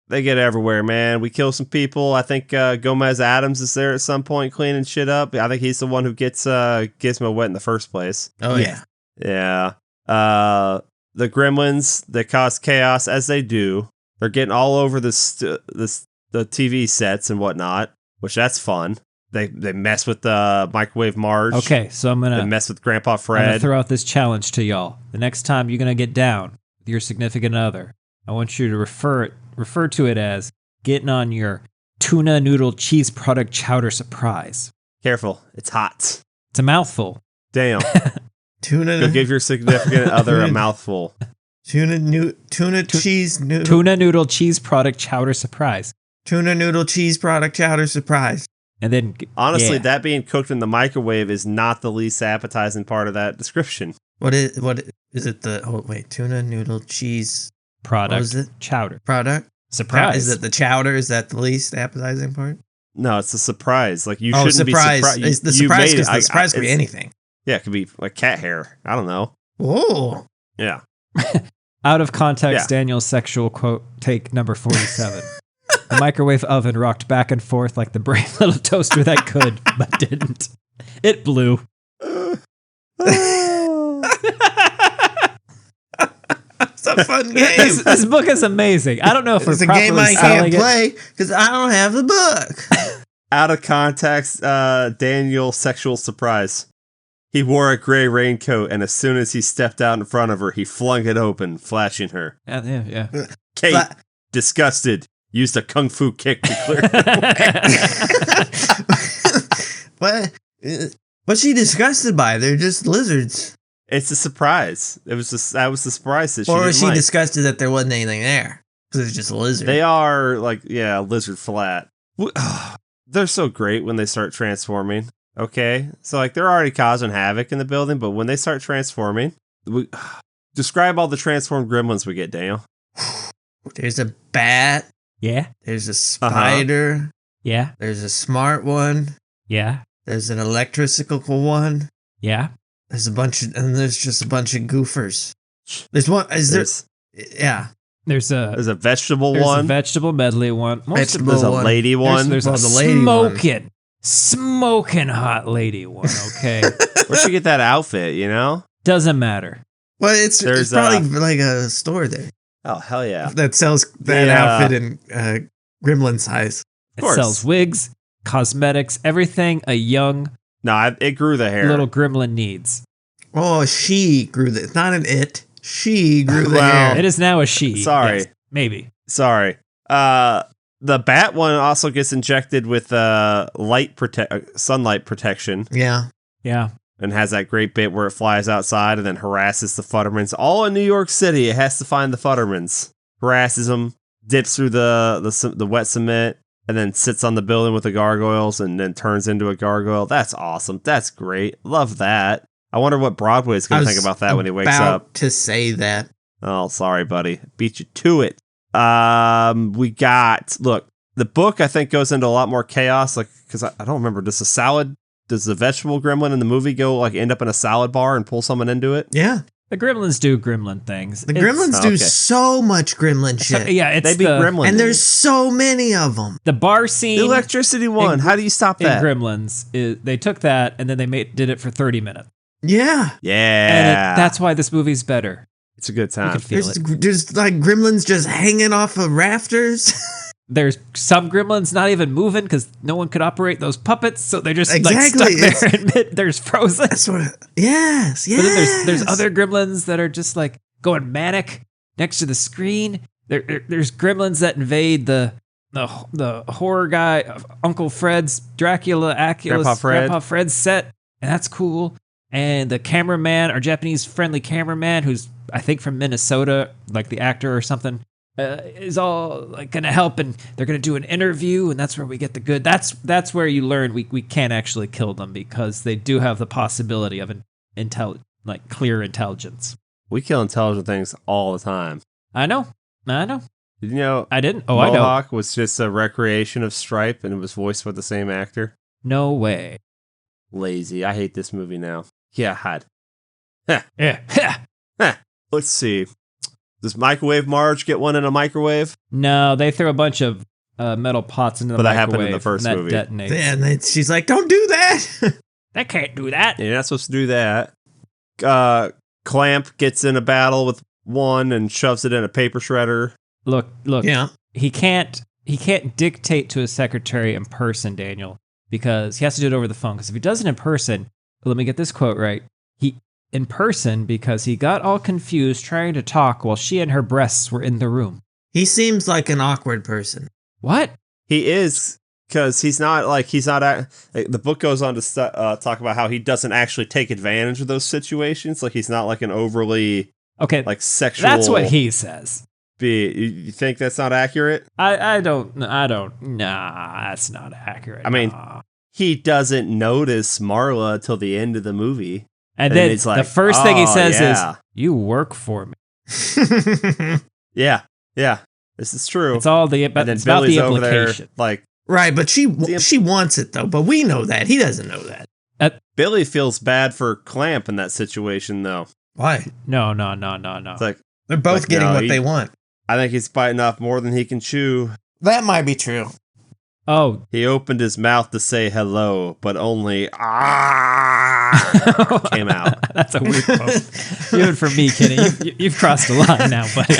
They get everywhere, man. We kill some people. I think Gomez Adams is there at some point cleaning shit up. I think he's the one who gets Gizmo wet in the first place. Oh, yeah. Yeah. The gremlins, they cause chaos as they do. They're getting all over the TV sets and whatnot, which that's fun. They mess with Microwave Marge. Okay, so they mess with Grandpa Fred. I'm gonna throw out this challenge to y'all. The next time you're gonna get down with your significant other, I want you to refer to it as getting on your tuna noodle cheese product chowder surprise. Careful, it's hot. It's a mouthful. Damn. Tuna. Go give your significant other a mouthful. Tuna cheese noodle. Tuna noodle cheese product chowder surprise. Tuna noodle cheese product chowder surprise. And then, honestly, that being cooked in the microwave is not the least appetizing part of that description. What is it? Tuna noodle cheese product. What was it? Chowder. Product. Surprise. Is it the chowder? Is that the least appetizing part? No, it's a surprise. Like, you shouldn't surprise. be surprised. The surprise, because the surprise could be anything. Yeah, it could be like cat hair. I don't know. Whoa. Yeah. Out of context, Daniel's sexual quote, take number 47. The microwave oven rocked back and forth like the brave little toaster that could, but didn't. It blew. It's a fun game. This book is amazing. I don't know if it's we're a game I can't it. play because I don't have the book. Out of context, Daniel's sexual surprise. He wore a gray raincoat, and as soon as he stepped out in front of her, he flung it open, flashing her. Yeah. Kate, disgusted, used a kung fu kick to clear her away. What's she disgusted by? They're just lizards. It's a surprise. That was the surprise that she Or didn't was she like. disgusted that there wasn't anything there? Because it's just a lizard. They are, like, lizard flat. They're so great when they start transforming. Okay? So, like, they're already causing havoc in the building, but when they start transforming, describe all the transformed gremlins we get, Daniel. There's a bat. Yeah. There's a spider. Yeah. There's a smart one. Yeah. There's an electrical one. Yeah. There's there's just a bunch of goofers. There's one. Yeah. There's a vegetable there's one. A vegetable medley one. There's a lady one. There's a smoking hot lady one. Okay. Where'd she get that outfit? You know, doesn't matter. Well, it's probably like a store there. Oh, hell yeah! That sells that outfit in gremlin size. It sells wigs, cosmetics, everything a young it grew the hair. Little gremlin needs. Oh, she grew the. It's not an it. She grew the hair. It is now a she. Sorry. Yes, maybe. Sorry. The bat one also gets injected with sunlight protection. Yeah. Yeah. And has that great bit where it flies outside and then harasses the Futtermans. All in New York City, it has to find the Futtermans. Harasses them, dips through the wet cement, and then sits on the building with the gargoyles and then turns into a gargoyle. That's awesome. That's great. Love that. I wonder what Broadway's going to think about that when he wakes up. About to say that. Oh, sorry, buddy. Beat you to it. Look, the book I think goes into a lot more chaos, like, because I don't remember, does the vegetable gremlin in the movie end up in a salad bar and pull someone into it? Yeah. The gremlins do gremlin things. The gremlins do so much gremlin shit. It's gremlins. And there's so many of them. The bar scene. The electricity one. How do you stop that? In Gremlins, they took that and then they did it for 30 minutes. Yeah. Yeah. And that's why this movie's better. It's a good time. You can feel there's like gremlins just hanging off of rafters. There's some gremlins not even moving because no one could operate those puppets, so they're just stuck there and there's frozen. That's what. Yes. But then there's other gremlins that are just like going manic next to the screen. There's gremlins that invade the horror guy Uncle Fred's Grandpa Fred's set, and that's cool. And the cameraman, our Japanese friendly cameraman, who's I think from Minnesota, like the actor or something. Is all like going to help, and they're going to do an interview, and that's where we get the good. That's where you learn we can't actually kill them because they do have the possibility of clear intelligence. We kill intelligent things all the time. I know. Did you know? I didn't. Oh, Mohawk I know. was just a recreation of Stripe, and it was voiced by the same actor. No way. Lazy. I hate this movie now. Yeah, hot. Yeah. Let's see. Does Microwave Marge get one in a microwave? No, they throw a bunch of metal pots into the microwave. But that happened in the first movie. That detonates. Yeah, and she's like, "Don't do that." They can't do that. You're not supposed to do that. Clamp gets in a battle with one and shoves it in a paper shredder. Look. Yeah. He can't dictate to his secretary in person, Daniel, because he has to do it over the phone. Because if he does it in person, let me get this quote right. In person because he got all confused trying to talk while she and her breasts were in the room. He seems like an awkward person. What? He is, because the book goes on to talk about how he doesn't actually take advantage of those situations. Like, he's not like an overly sexual. That's what he says. You think that's not accurate? I don't. Nah, that's not accurate. I mean, he doesn't notice Marla till the end of the movie. And then it's like, the first thing he says is, "You work for me." Yeah. This is true. It's all the, and then it's about Billy's the over there, implication. like, right, but she wants it though. But we know that he doesn't know that. Billy feels bad for Clamp in that situation, though. Why? No. It's like They're both getting what they want. I think he's biting off more than he can chew. That might be true. Oh, He opened his mouth to say hello, but only came out. That's a weird quote. Even for me, Kenny, you've crossed the line now, buddy.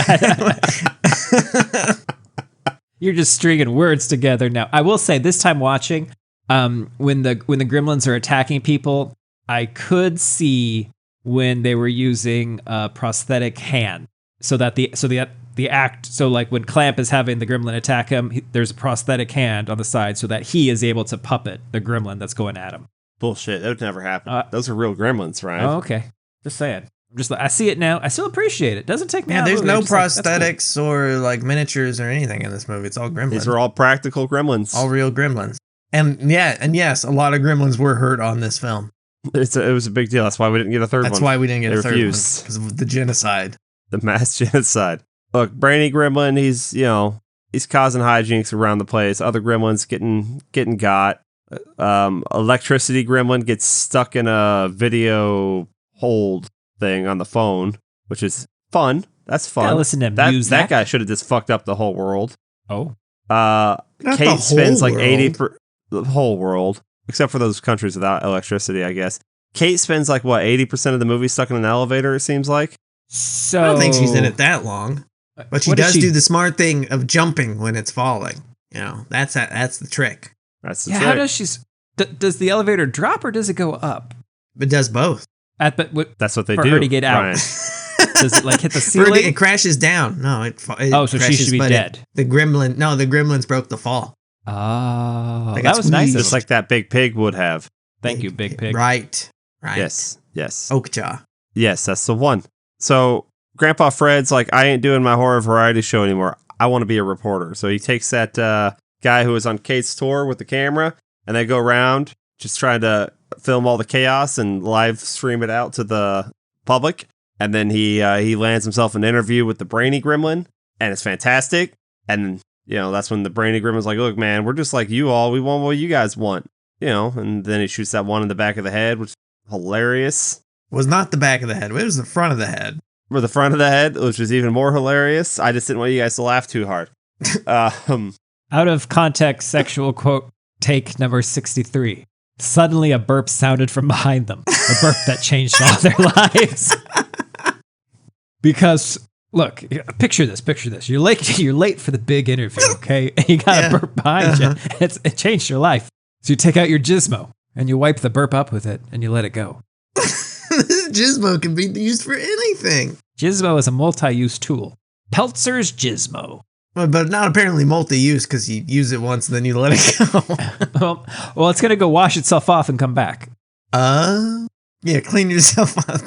You're just stringing words together now. I will say, this time watching, when the gremlins are attacking people, I could see when they were using a prosthetic hand, so like when Clamp is having the gremlin attack him, there's a prosthetic hand on the side so that he is able to puppet the gremlin that's going at him. Bullshit. That would never happen. Those are real gremlins, right? Oh, okay. Just saying. I see it now. I still appreciate it. Doesn't take me out. There's no prosthetics that's cool. or like miniatures or anything in this movie. It's all gremlins. These are all practical gremlins. All real gremlins. And yes, a lot of gremlins were hurt on this film. It was a big deal. That's why we didn't get a third one. That's why we didn't get a third one. Refused. Because of the genocide. The mass genocide. Look, Brainy Gremlin, he's causing hijinks around the place. Other gremlins getting got. Electricity Gremlin gets stuck in a video hold thing on the phone, which is fun. That's fun. Yeah, listen to that guy should have just fucked up the whole world. Oh. Kate spends like 80% the whole world, except for those countries without electricity, I guess. Kate spends like 80% of the movie stuck in an elevator, it seems like. So I don't think she's in it that long. But she does do the smart thing of jumping when it's falling. That's the trick. That's the trick. How does does the elevator drop or does it go up? It does both. That's what they do. For her to get out. Does it hit the ceiling? It crashes down. No, so she should be dead. The gremlins broke the fall. Oh, that was nice. Just like that big pig would have. Thank you, big pig. Right. Yes. Oakjaw. Yes, that's the one. So Grandpa Fred's like, I ain't doing my horror variety show anymore. I want to be a reporter. So he takes that guy who was on Kate's tour with the camera, and they go around just trying to film all the chaos and live stream it out to the public. And then he lands himself an interview with the Brainy Gremlin, and it's fantastic. And that's when the Brainy Gremlin's like, look, man, we're just like you all. We want what you guys want. And then he shoots that one in the back of the head, which is hilarious. It was not the back of the head. It was the front of the head. Or the front of the head, which was even more hilarious. I just didn't want you guys to laugh too hard. Out of context, sexual quote, take number 63. Suddenly a burp sounded from behind them. A burp that changed all their lives. Because, look, picture this. You're late for the big interview, okay? And you got a burp behind you. It changed your life. So you take out your Gizmo, and you wipe the burp up with it, and you let it go. Gizmo can be used for anything. Gizmo is a multi-use tool. Peltzer's Gizmo. But not apparently multi-use, because you use it once and then you let it go. well, it's going to go wash itself off and come back. Yeah, clean yourself up.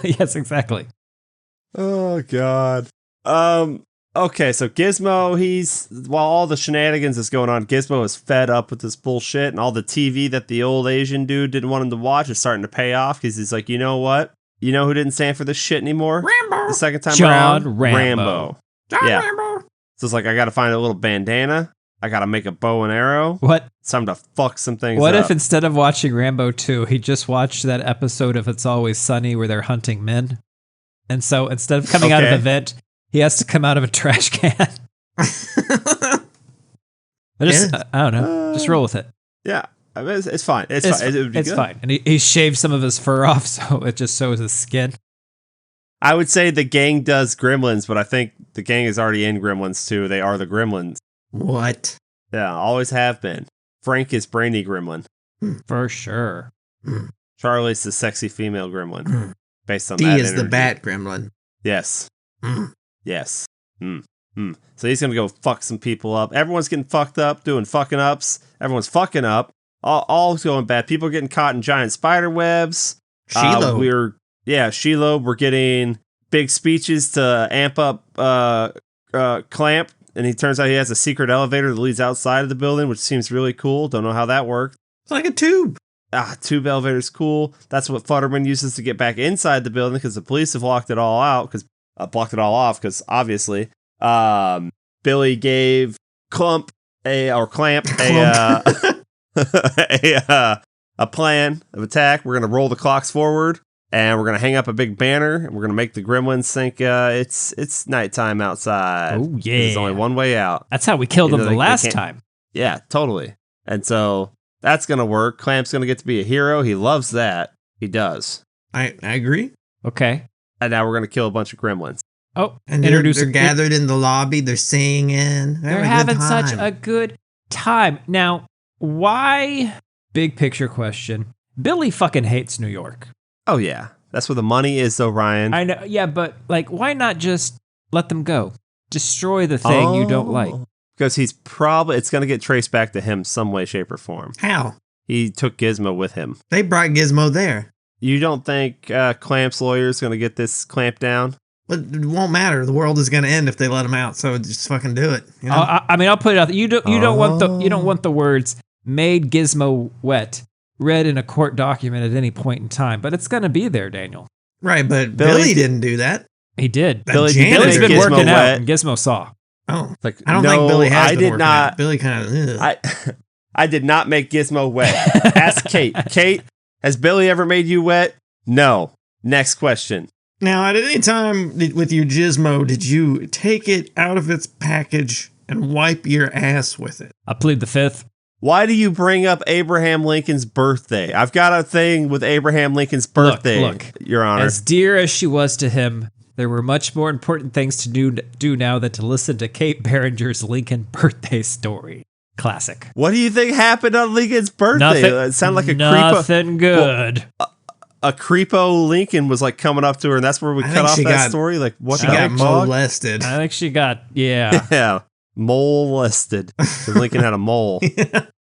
Yes, exactly. Oh, God. Okay, so Gizmo, while all the shenanigans is going on, Gizmo is fed up with this bullshit, and all the TV that the old Asian dude didn't want him to watch is starting to pay off, because he's like, you know what? You know who didn't stand for this shit anymore? Rambo. The second time John around? Rambo. Rambo. So it's like, I gotta find a little bandana, I gotta make a bow and arrow. What? It's time to fuck some things What up. if instead of watching Rambo 2, he just watched that episode of It's Always Sunny where they're hunting men? And so instead of coming out of a vent, he has to come out of a trash can. I don't know. Just roll with it. Yeah, I mean, it's fine. It's fine. It would be it's good. fine. And he shaved some of his fur off, so it just shows his skin. I would say the gang does Gremlins, but I think the gang is already in Gremlins too. They are the Gremlins. What? Yeah, always have been. Frank is Brainy Gremlin. For sure. Charlie's the sexy female Gremlin. Based on D that is energy. the bat Gremlin. Yes. Yes. So he's going to go fuck some people up. Everyone's getting fucked up, doing fucking ups. Everyone's fucking up. All's going bad. People getting caught in giant spider webs. Shiloh. Shiloh. We're getting big speeches to amp up Clamp. And he turns out he has a secret elevator that leads outside of the building, which seems really cool. Don't know how that worked. It's like a tube. Tube elevator's cool. That's what Futterman uses to get back inside the building because the police have blocked it all off because obviously Billy gave Clamp a plan of attack. We're going to roll the clocks forward, and we're going to hang up a big banner, and we're going to make the Gremlins think it's nighttime outside. Oh, yeah. There's only one way out. That's how we killed them the last time. Yeah, totally. And so that's going to work. Clamp's going to get to be a hero. He loves that. He does. I agree. Okay. And now we're going to kill a bunch of gremlins. Oh, And they're gathered in the lobby. They're singing. They're having such a good time. Now, why, big picture question, Billy fucking hates New York. Oh, yeah. That's where the money is, though, Ryan. I know. Yeah, but like, why not just let them go? Destroy the thing you don't like. Because it's going to get traced back to him some way, shape, or form. How? He took Gizmo with him. They brought Gizmo there. You don't think Clamp's lawyer is going to get this clamped down? But it won't matter. The world is going to end if they let him out. So just fucking do it. You know? I mean, I'll put it out there. You don't want the words "made Gizmo wet" read in a court document at any point in time. But it's going to be there, Daniel. Right, but Billy didn't do that. He did. Billy's been Gizmo working wet. out, and Gizmo saw. Oh, like, I don't think Billy has. I did not. Out. Billy kind of. I did not make Gizmo wet. Ask Kate. Kate, has Billy ever made you wet? No. Next question. Now, at any time with your Gizmo, did you take it out of its package and wipe your ass with it? I plead the fifth. Why do you bring up Abraham Lincoln's birthday? I've got a thing with Abraham Lincoln's birthday, Look, Your Honor. As dear as she was to him, there were much more important things to do now than to listen to Kate Behringer's Lincoln birthday story. Classic. What do you think happened on Lincoln's birthday? It sounded like a nothing good. Well, a creepo Lincoln was like coming up to her, and that's where we cut off that story. Like, what? She got molested. I think she got yeah molested. Lincoln had a mole.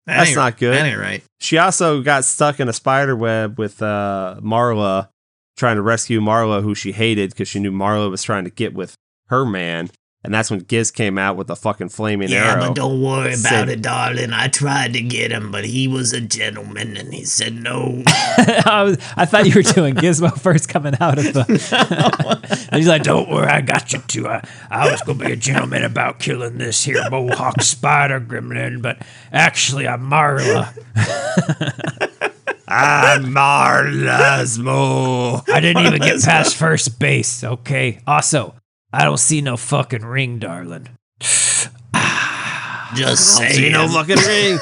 That's not good. That ain't right. She also got stuck in a spider web with Marla, trying to rescue Marla, who she hated because she knew Marla was trying to get with her man. And that's when Giz came out with the fucking flaming arrow. Yeah, but don't worry about it, darling. I tried to get him, but he was a gentleman, and he said no. I thought you were doing Gizmo first coming out of the... And he's like, don't worry, I got you two. I was going to be a gentleman about killing this here Mohawk spider gremlin, but actually I'm Marla. I'm Marla's Mo. I didn't even get past first base, okay? Also, I don't see no fucking ring, darling. Just saying. See no fucking ring.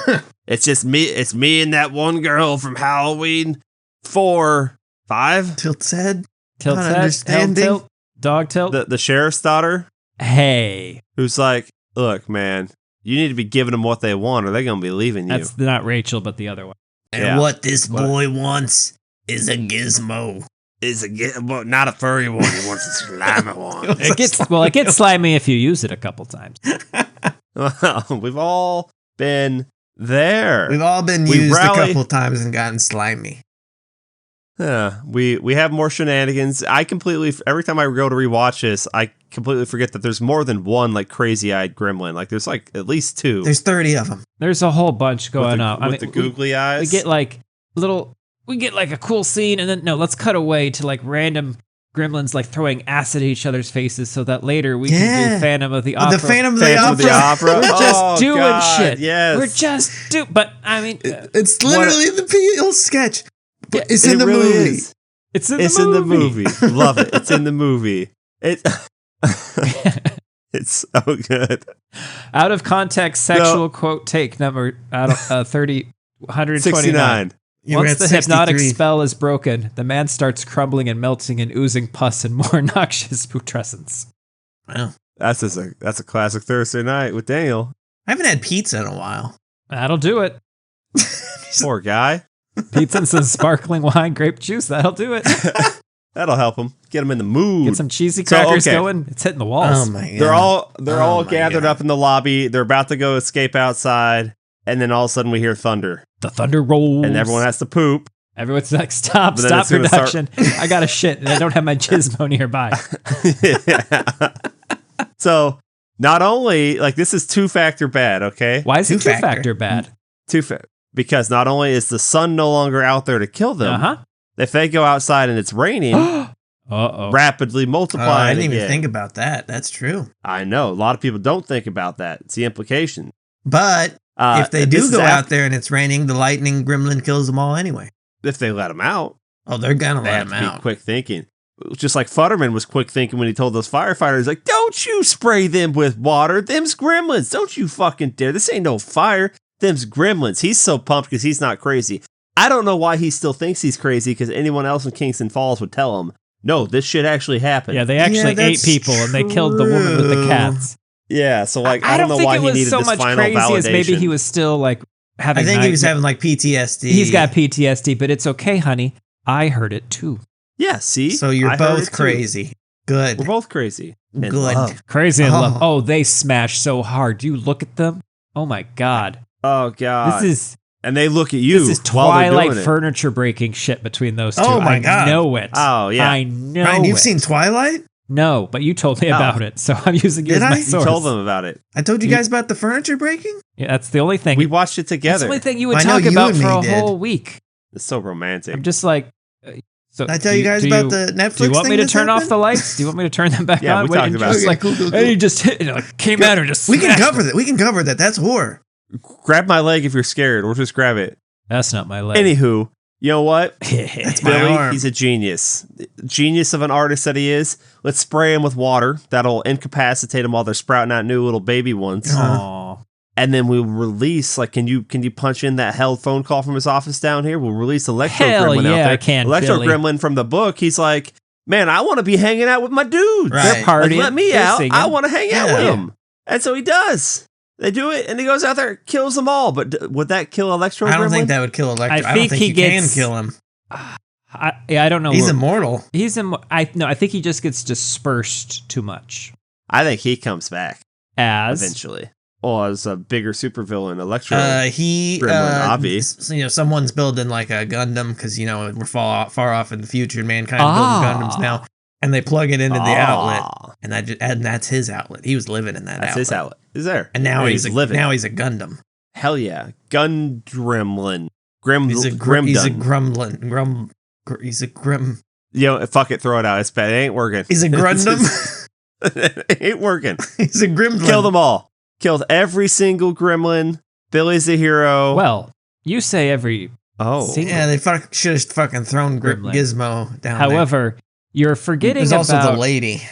It's just me. It's me and that one girl from Halloween 4, 5. Tilt's head. Tilt's head. Tilt. Dog tilt. The sheriff's daughter. Hey. Who's like, look, man, you need to be giving them what they want or they're going to be leaving you. That's not Rachel, but the other one. And what this boy wants is a Gizmo. Not a furry one. He wants a slimy one. It gets slimy if you use it a couple times. Well, we've all been there. We've all been used a couple times and gotten slimy. Yeah, we have more shenanigans. Every time I go to rewatch this, I completely forget that there's more than one like crazy-eyed gremlin. Like there's like at least 2. There's 30 of them. There's a whole bunch going on. With the googly eyes. We get like a cool scene, and then let's cut away to like random gremlins like throwing acid at each other's faces, so that later we can do Phantom of the Opera. The Phantom of the Opera. We're just doing shit. Yes. We're just doing. But I mean, it's literally the Peele sketch. But it's in the really movie. Is. It's in the movie. Love it. It's in the movie. It's so good. Out of context, sexual quote take number 129. 69. Once the hypnotic spell is broken, the man starts crumbling and melting and oozing pus and more noxious putrescence. Wow. That's a classic Thursday night with Daniel. I haven't had pizza in a while. That'll do it. Poor guy. Pizza and some sparkling wine, grape juice. That'll do it. That'll help him. Get him in the mood. Get some cheesy crackers going. It's hitting the walls. Oh my god. They're all gathered up in the lobby. They're about to go escape outside, and then all of a sudden we hear thunder. The thunder rolls. And everyone has to poop. Everyone's like, stop production. I got to shit, and I don't have my Jizmo nearby. Yeah. So, not only, like, this is 2-factor bad, okay? Why is it 2-factor bad? Because not only is the sun no longer out there to kill them, if they go outside and it's raining, rapidly multiplying. I didn't even again. think about that. That's true. I know. A lot of people don't think about that. It's the implication. But if they do this go is out there and it's raining, the lightning gremlin kills them all anyway. If they let them out. Oh, they're gonna They let have them to out. be quick thinking. Just like Futterman was quick thinking when he told those firefighters, like, don't you spray them with water. Them's gremlins. Don't you fucking dare. This ain't no fire. Them's gremlins. He's so pumped because he's not crazy. I don't know why he still thinks he's crazy, because anyone else in Kingston Falls would tell him, no, this shit actually happened. Yeah, they actually ate people and they killed the woman with the cats. Yeah, so like, I I don't know think why it he was needed so this much final crazy validation. as maybe he was still like having. I think he was having like PTSD. He's got PTSD, but it's okay, honey. I heard it too. Yeah, see? So you're I heard both it too. crazy. Good. We're both crazy. In Good. love. Crazy in love. Oh. Oh, they smash so hard. Do you look at them? Oh my god. Oh, God. And they look at you. This is while they're Twilight doing it. furniture breaking shit between those two. Oh my God. I know it. Oh, yeah. I know Ryan, you've it. seen Twilight? No, but you told me about it, so I'm using you Did as my I? You source. You told them about it. I told you guys about the furniture breaking? Yeah, that's the only thing. We watched it That's the together. only thing you would I know talk you about and for me a did. whole week. It's so romantic. I'm just like. So Did I tell you guys about the Netflix Do you want me thing to that's turn off happened? the lights? Do you want me to turn them back Yeah, on? we talked about just it. like, Cool. and he just hit, came at her, just We can smashed cover her. that. We can cover that. That's horror. Grab my leg if you're scared, or just grab it. That's not my leg. Anywho, you know what? That's my Billy, arm. he's a genius. Genius of an artist that he is. Let's spray him with water. That'll incapacitate him while they're sprouting out new little baby ones. Aw. And then we'll release, like, can you punch in that held phone call from his office down here? We'll release Electro Hell Gremlin out yeah, there. I can, Electro Billy. Gremlin from the book, he's like, man, I want to be hanging out with my dudes. Right. They're partying. Like, let me they're out. singing. I want to hang out Yeah. with them. And so he does. They do it, and he goes out there, kills them all. But would that kill Electro Gremlin? I don't think that would kill Electro. I don't think think he you gets- can kill him. I don't know. He's what- immortal. I think he just gets dispersed too much. I think he comes back As eventually. Well, as a bigger supervillain, Electro. He, Gremlin, Avi. Someone's building like a Gundam because we're far off in the future, and mankind building Gundams now, and they plug it into the outlet, and that's his outlet. He was living in that. That's his outlet. Is there? and now Yeah, he's living. Now he's a Gundam. Hell yeah, Gundremlin. He's a gremlin. He's a grim. Fuck it, throw it out. It's bad. It ain't working. He's a Grundam. It ain't working. He's a gremlin. Kill them all. Killed every single gremlin. Billy's the hero. well, you say every. oh, See? Yeah, they should have fucking thrown Gremlin. Gizmo down. However, you're there. forgetting There's also about the lady.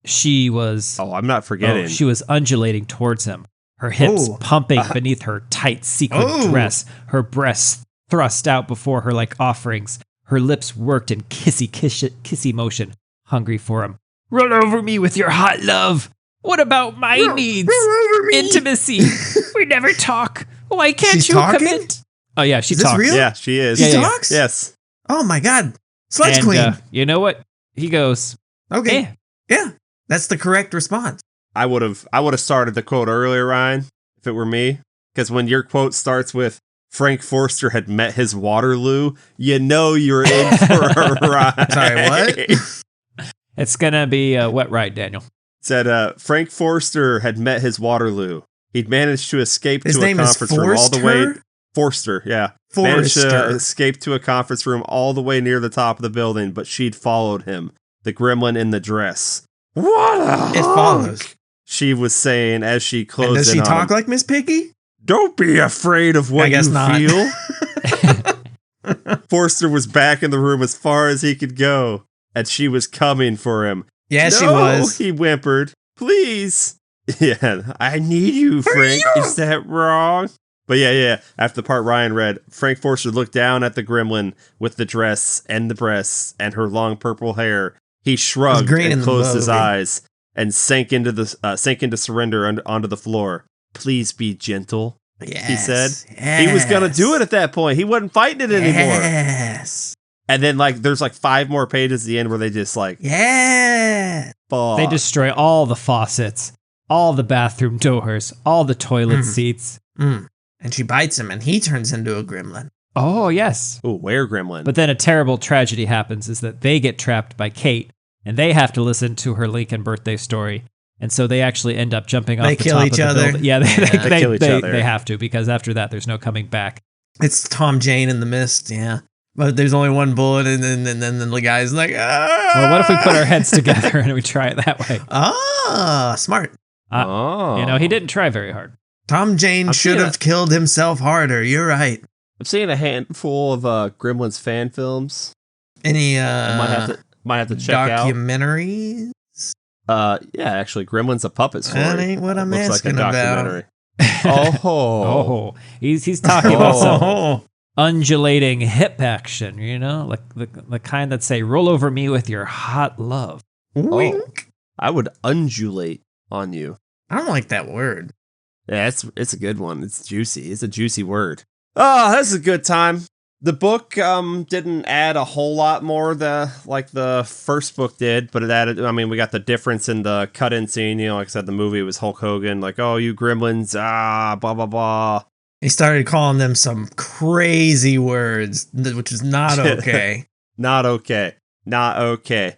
she was. I'm not forgetting. She was undulating towards him, her hips Oh. pumping beneath her tight sequin Oh. dress, her breasts thrust out before her like offerings. Her lips worked in kissy motion, hungry for him. Run over me with your hot love. What about my needs? Intimacy. We never talk. Why can't She's you talking? commit? Oh yeah, she Is this talks. real? Yeah, she is. She Yeah. talks? Yes. Oh my god. Sludge And, Queen. you know what? He goes, Okay. eh. Yeah. That's the correct response. I would have started the quote earlier, Ryan, if it were me. Because when your quote starts with Frank Forster had met his Waterloo, you know you're in for a ride. Sorry, what? It's gonna be a wet ride, Daniel. Said Frank Forster had met his Waterloo. He'd managed to escape His to a name is conference room all the way. Forster? Forster, yeah. Managed to Forster. escape to a conference room all the way near the top of the building, but she'd followed him. The gremlin in the dress. What a It hunk, follows. she was saying as she And closed does in she on talk him. like Miss Piggy? Don't be afraid of what I guess you not. feel. Forster was back in the room as far as he could go, and she was coming for him. Yeah, she "No," was. he whimpered. Please. Yeah, I need you, Frank. Is that wrong? But yeah. After the part Ryan read, Frank Forster looked down at the gremlin with the dress and the breasts and her long purple hair. He shrugged green in and the closed his movie. eyes and sank into surrender onto the floor. Please be gentle. Yes. He said. He was gonna do it at that point. He wasn't fighting it anymore. Yes. And then there's 5 more pages at the end where they just Yeah. fuck. They destroy all the faucets, all the bathroom doors, all the toilet seats. Mm. And she bites him, and he turns into a gremlin. Oh, yes. Ooh, where gremlin? But then a terrible tragedy happens is that they get trapped by Kate, and they have to listen to her Lincoln birthday story. And so they actually end up jumping off They the kill top each of the other. building. Yeah, They kill each other. They have to, because after that, there's no coming back. It's Tom Jane in the mist. Yeah. but there's only one bullet, and then the guy's like, ah! Well, what if we put our heads together and we try it that way? Ah, smart. He didn't try very hard. Tom Jane should have killed himself harder. You're right. I'm seeing a handful of Gremlins fan films. Any might have to check documentaries? out. Yeah, actually, Gremlins a Puppet Story. That ain't what I'm asking about. He's talking about some undulating hip action, like the kind that say, roll over me with your hot love. Wink. I would undulate on you. I don't like that word. Yeah, it's a good one. It's juicy. It's a juicy word. Oh, that's a good time. The book didn't add a whole lot more like the first book did, but it added, we got the difference in the cut-in scene. Like I said, the movie was Hulk Hogan, like, oh, you gremlins, blah, blah, blah. He started calling them some crazy words, which is not okay. Not okay. Gizmo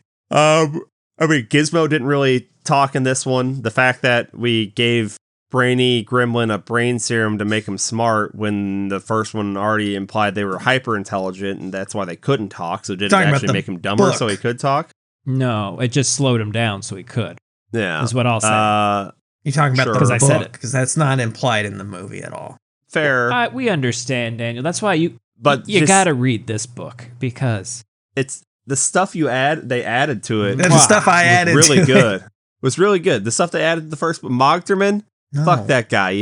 didn't really talk in this one. The fact that we gave brainy gremlin a brain serum to make him smart when the first one already implied they were hyper intelligent and that's why they couldn't talk, so did it actually make him dumber so he could talk? No, it just slowed him down so he could. Yeah, is what I'll say. You're talking about because I said it, because that's not implied in the movie at all. Fair. We understand, Daniel. That's why you gotta read this book, because it's the stuff they added to it. The stuff I added really to good. It was really good. The stuff they added to the first book, Mogderman. No. Fuck that guy,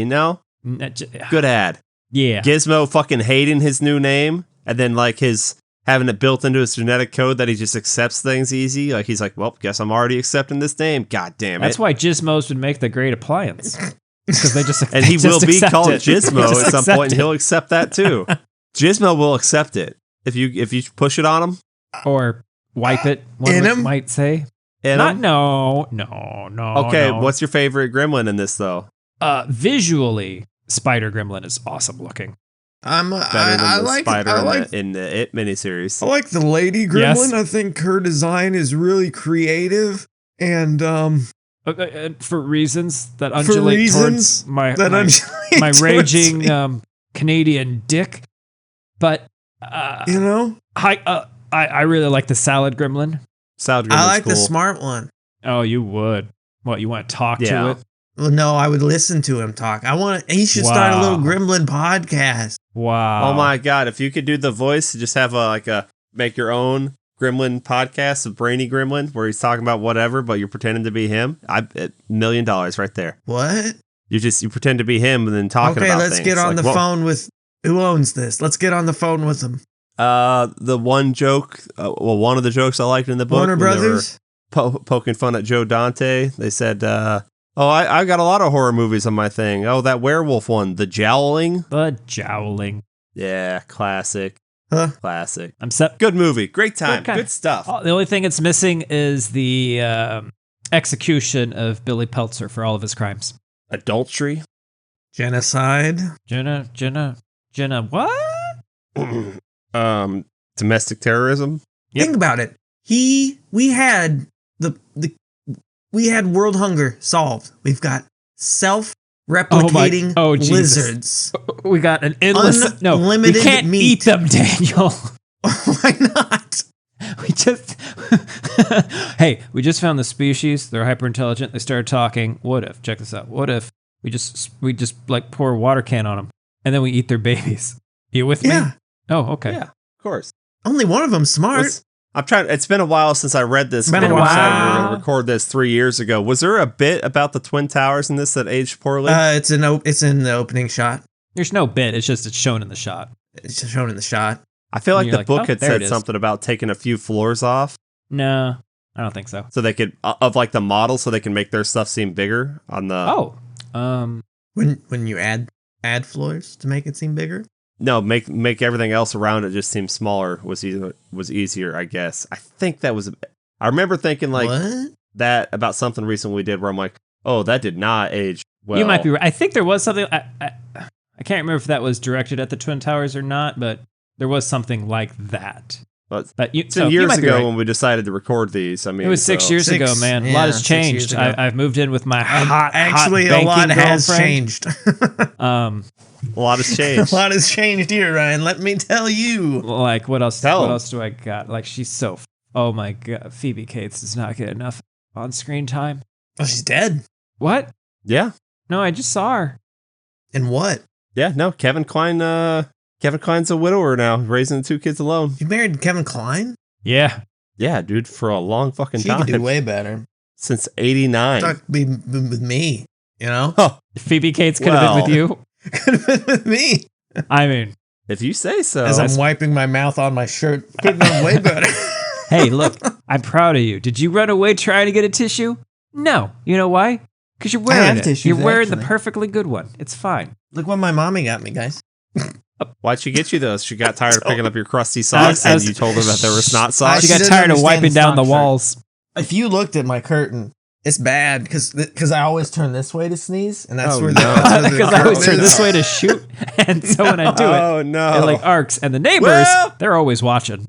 Good ad. Yeah. Gizmo fucking hating his new name, and then like his having it built into his genetic code that he just accepts things easy. Like he's like, well, guess I'm already accepting this name. God damn it. That's why Gizmos would make the great appliance. Because they just and he will be called Gizmo at some point, and he'll accept that too. Gizmo will accept it if you push it on him or wipe it. One might say. No. Okay, what's your favorite gremlin in this though? Visually, Spider Gremlin is awesome looking. Better than the spider in the It miniseries. I like the lady gremlin. Yes. I think her design is really creative and for reasons that undulate towards my raging Canadian dick. But I really like the salad gremlin. Salad gremlin's I like cool. the smart one. Oh, you would. What, you want to talk to it? Well, no, I would listen to him talk. He should start a little gremlin podcast. Wow. Oh my God. If you could do the voice, just have make your own gremlin podcast of Brainy Gremlin where he's talking about whatever, but you're pretending to be him. $1 million right there. What? You pretend to be him and then talking about things. Okay, let's get on the phone with who owns this. Let's get on the phone with him. The one joke, one of the jokes I liked in the book. Warner Brothers? Poking fun at Joe Dante. They said, I got a lot of horror movies on my thing. Oh, that werewolf one, The Jowling. The Jowling. Yeah, classic. Huh? Classic. Good movie. Great time. Good stuff. The only thing it's missing is the execution of Billy Peltzer for all of his crimes. Adultery. Genocide. Jenna, what? Domestic terrorism. Yep. Think about it. We had we had world hunger solved. We've got self-replicating lizards. We got an endless unlimited we can't meat. Eat them, Daniel. Why not? We just we just found the species. They're hyper intelligent. They started talking. What if? Check this out. What if we just like pour a water can on them and then we eat their babies? You with me? Oh, okay. Yeah, of course. Only one of them smart. It's been a while since I read this. It's been a while. We were going to record this 3 years ago. Was there a bit about the Twin Towers in this that aged poorly? It's in the opening shot. There's no bit. It's shown in the shot. It's just shown in the shot. I feel like the book had said something about taking a few floors off. No, I don't think so. So they could of like the model, so they can make their stuff seem bigger on the. When you add floors to make it seem bigger. No, make everything else around it just seem smaller was easier, I guess. I think that was. I remember thinking that about something recently we did where I'm like, oh, that did not age well. You might be right. I think there was something. I can't remember if that was directed at the Twin Towers or not, but there was something like that. But But so you years might be ago right. when we decided to record these. I mean, It was 6 years ago, man. A lot has 6 years changed. ago. I've moved in with my Actually, hot a lot banking has girlfriend. changed. A lot has changed. A lot has changed here, Ryan. Let me tell you. Like, what else? Tell what 'em. else do I got? Like, she's so. Oh my god, Phoebe Cates does not get enough on-screen time. Oh, she's dead. What? Yeah. No, I just saw her. And what? Yeah. No, Kevin Kline's a widower now, raising 2 kids alone. You married Kevin Kline? Yeah. Yeah, dude, for a long fucking She time. could do way better. Since 89. Talk be with me, you know? Oh, Phoebe Cates could have been with you. Could have been with me. I mean, if you say so. As I'm wiping my mouth on my shirt, could have been way better. hey, look, I'm proud of you. Did you run away trying to get a tissue? No. You know why? Because you're wearing have it. tissues, You're wearing the actually. perfectly good one. It's fine. Look what my mommy got me, guys. Why'd she get you those? She got tired of picking up your crusty socks as- and you told her that they were snot I socks? She got didn't tired of understand wiping down the sock shirt. walls. If you looked at my curtain, it's bad because I always turn this way to sneeze, and that's Oh, where no. the Because I always curtain turn is. this way to shoot, and so when I do it, Oh, no. it like arcs. And the neighbors, Well- they're always watching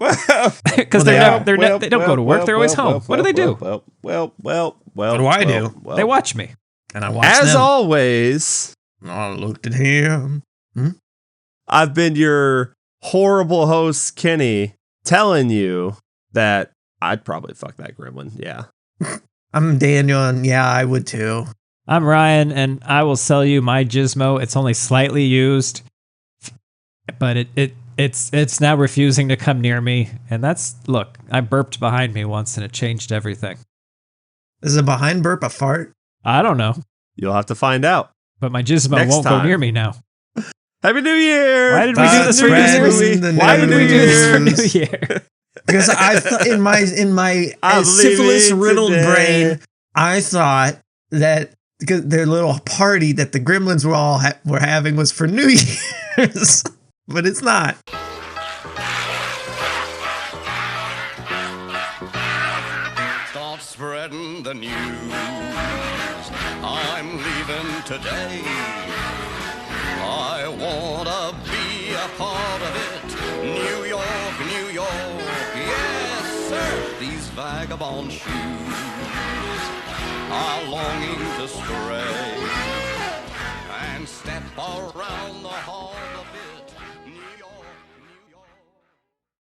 because they are. they don't go to work. They're always home. What do they do? Well. What do I do? They watch me. And I watch As them. always, I looked at him. I've been your horrible host, Kenny, telling you that I'd probably fuck that gremlin. Yeah. I'm Daniel, and yeah, I would too. I'm Ryan, and I will sell you my Gizmo. It's only slightly used, but it's now refusing to come near me. And look, I burped behind me once, and it changed everything. Is a behind burp a fart? I don't know, You'll have to find out. but my Gizmo Next won't go time. near me now. Happy New Year! Why did we do this for New Year's? Why did we do this for New Year? Because I thought in my I'm syphilis leaving riddled today. brain, I thought that because their little party that the Gremlins were all were having was for New Year's, but it's not. Start spreading the news. I'm leaving today. I wanna be a part of it. New York, New York, yes sir. These vagabond shoes are longing to stray and step around the hall.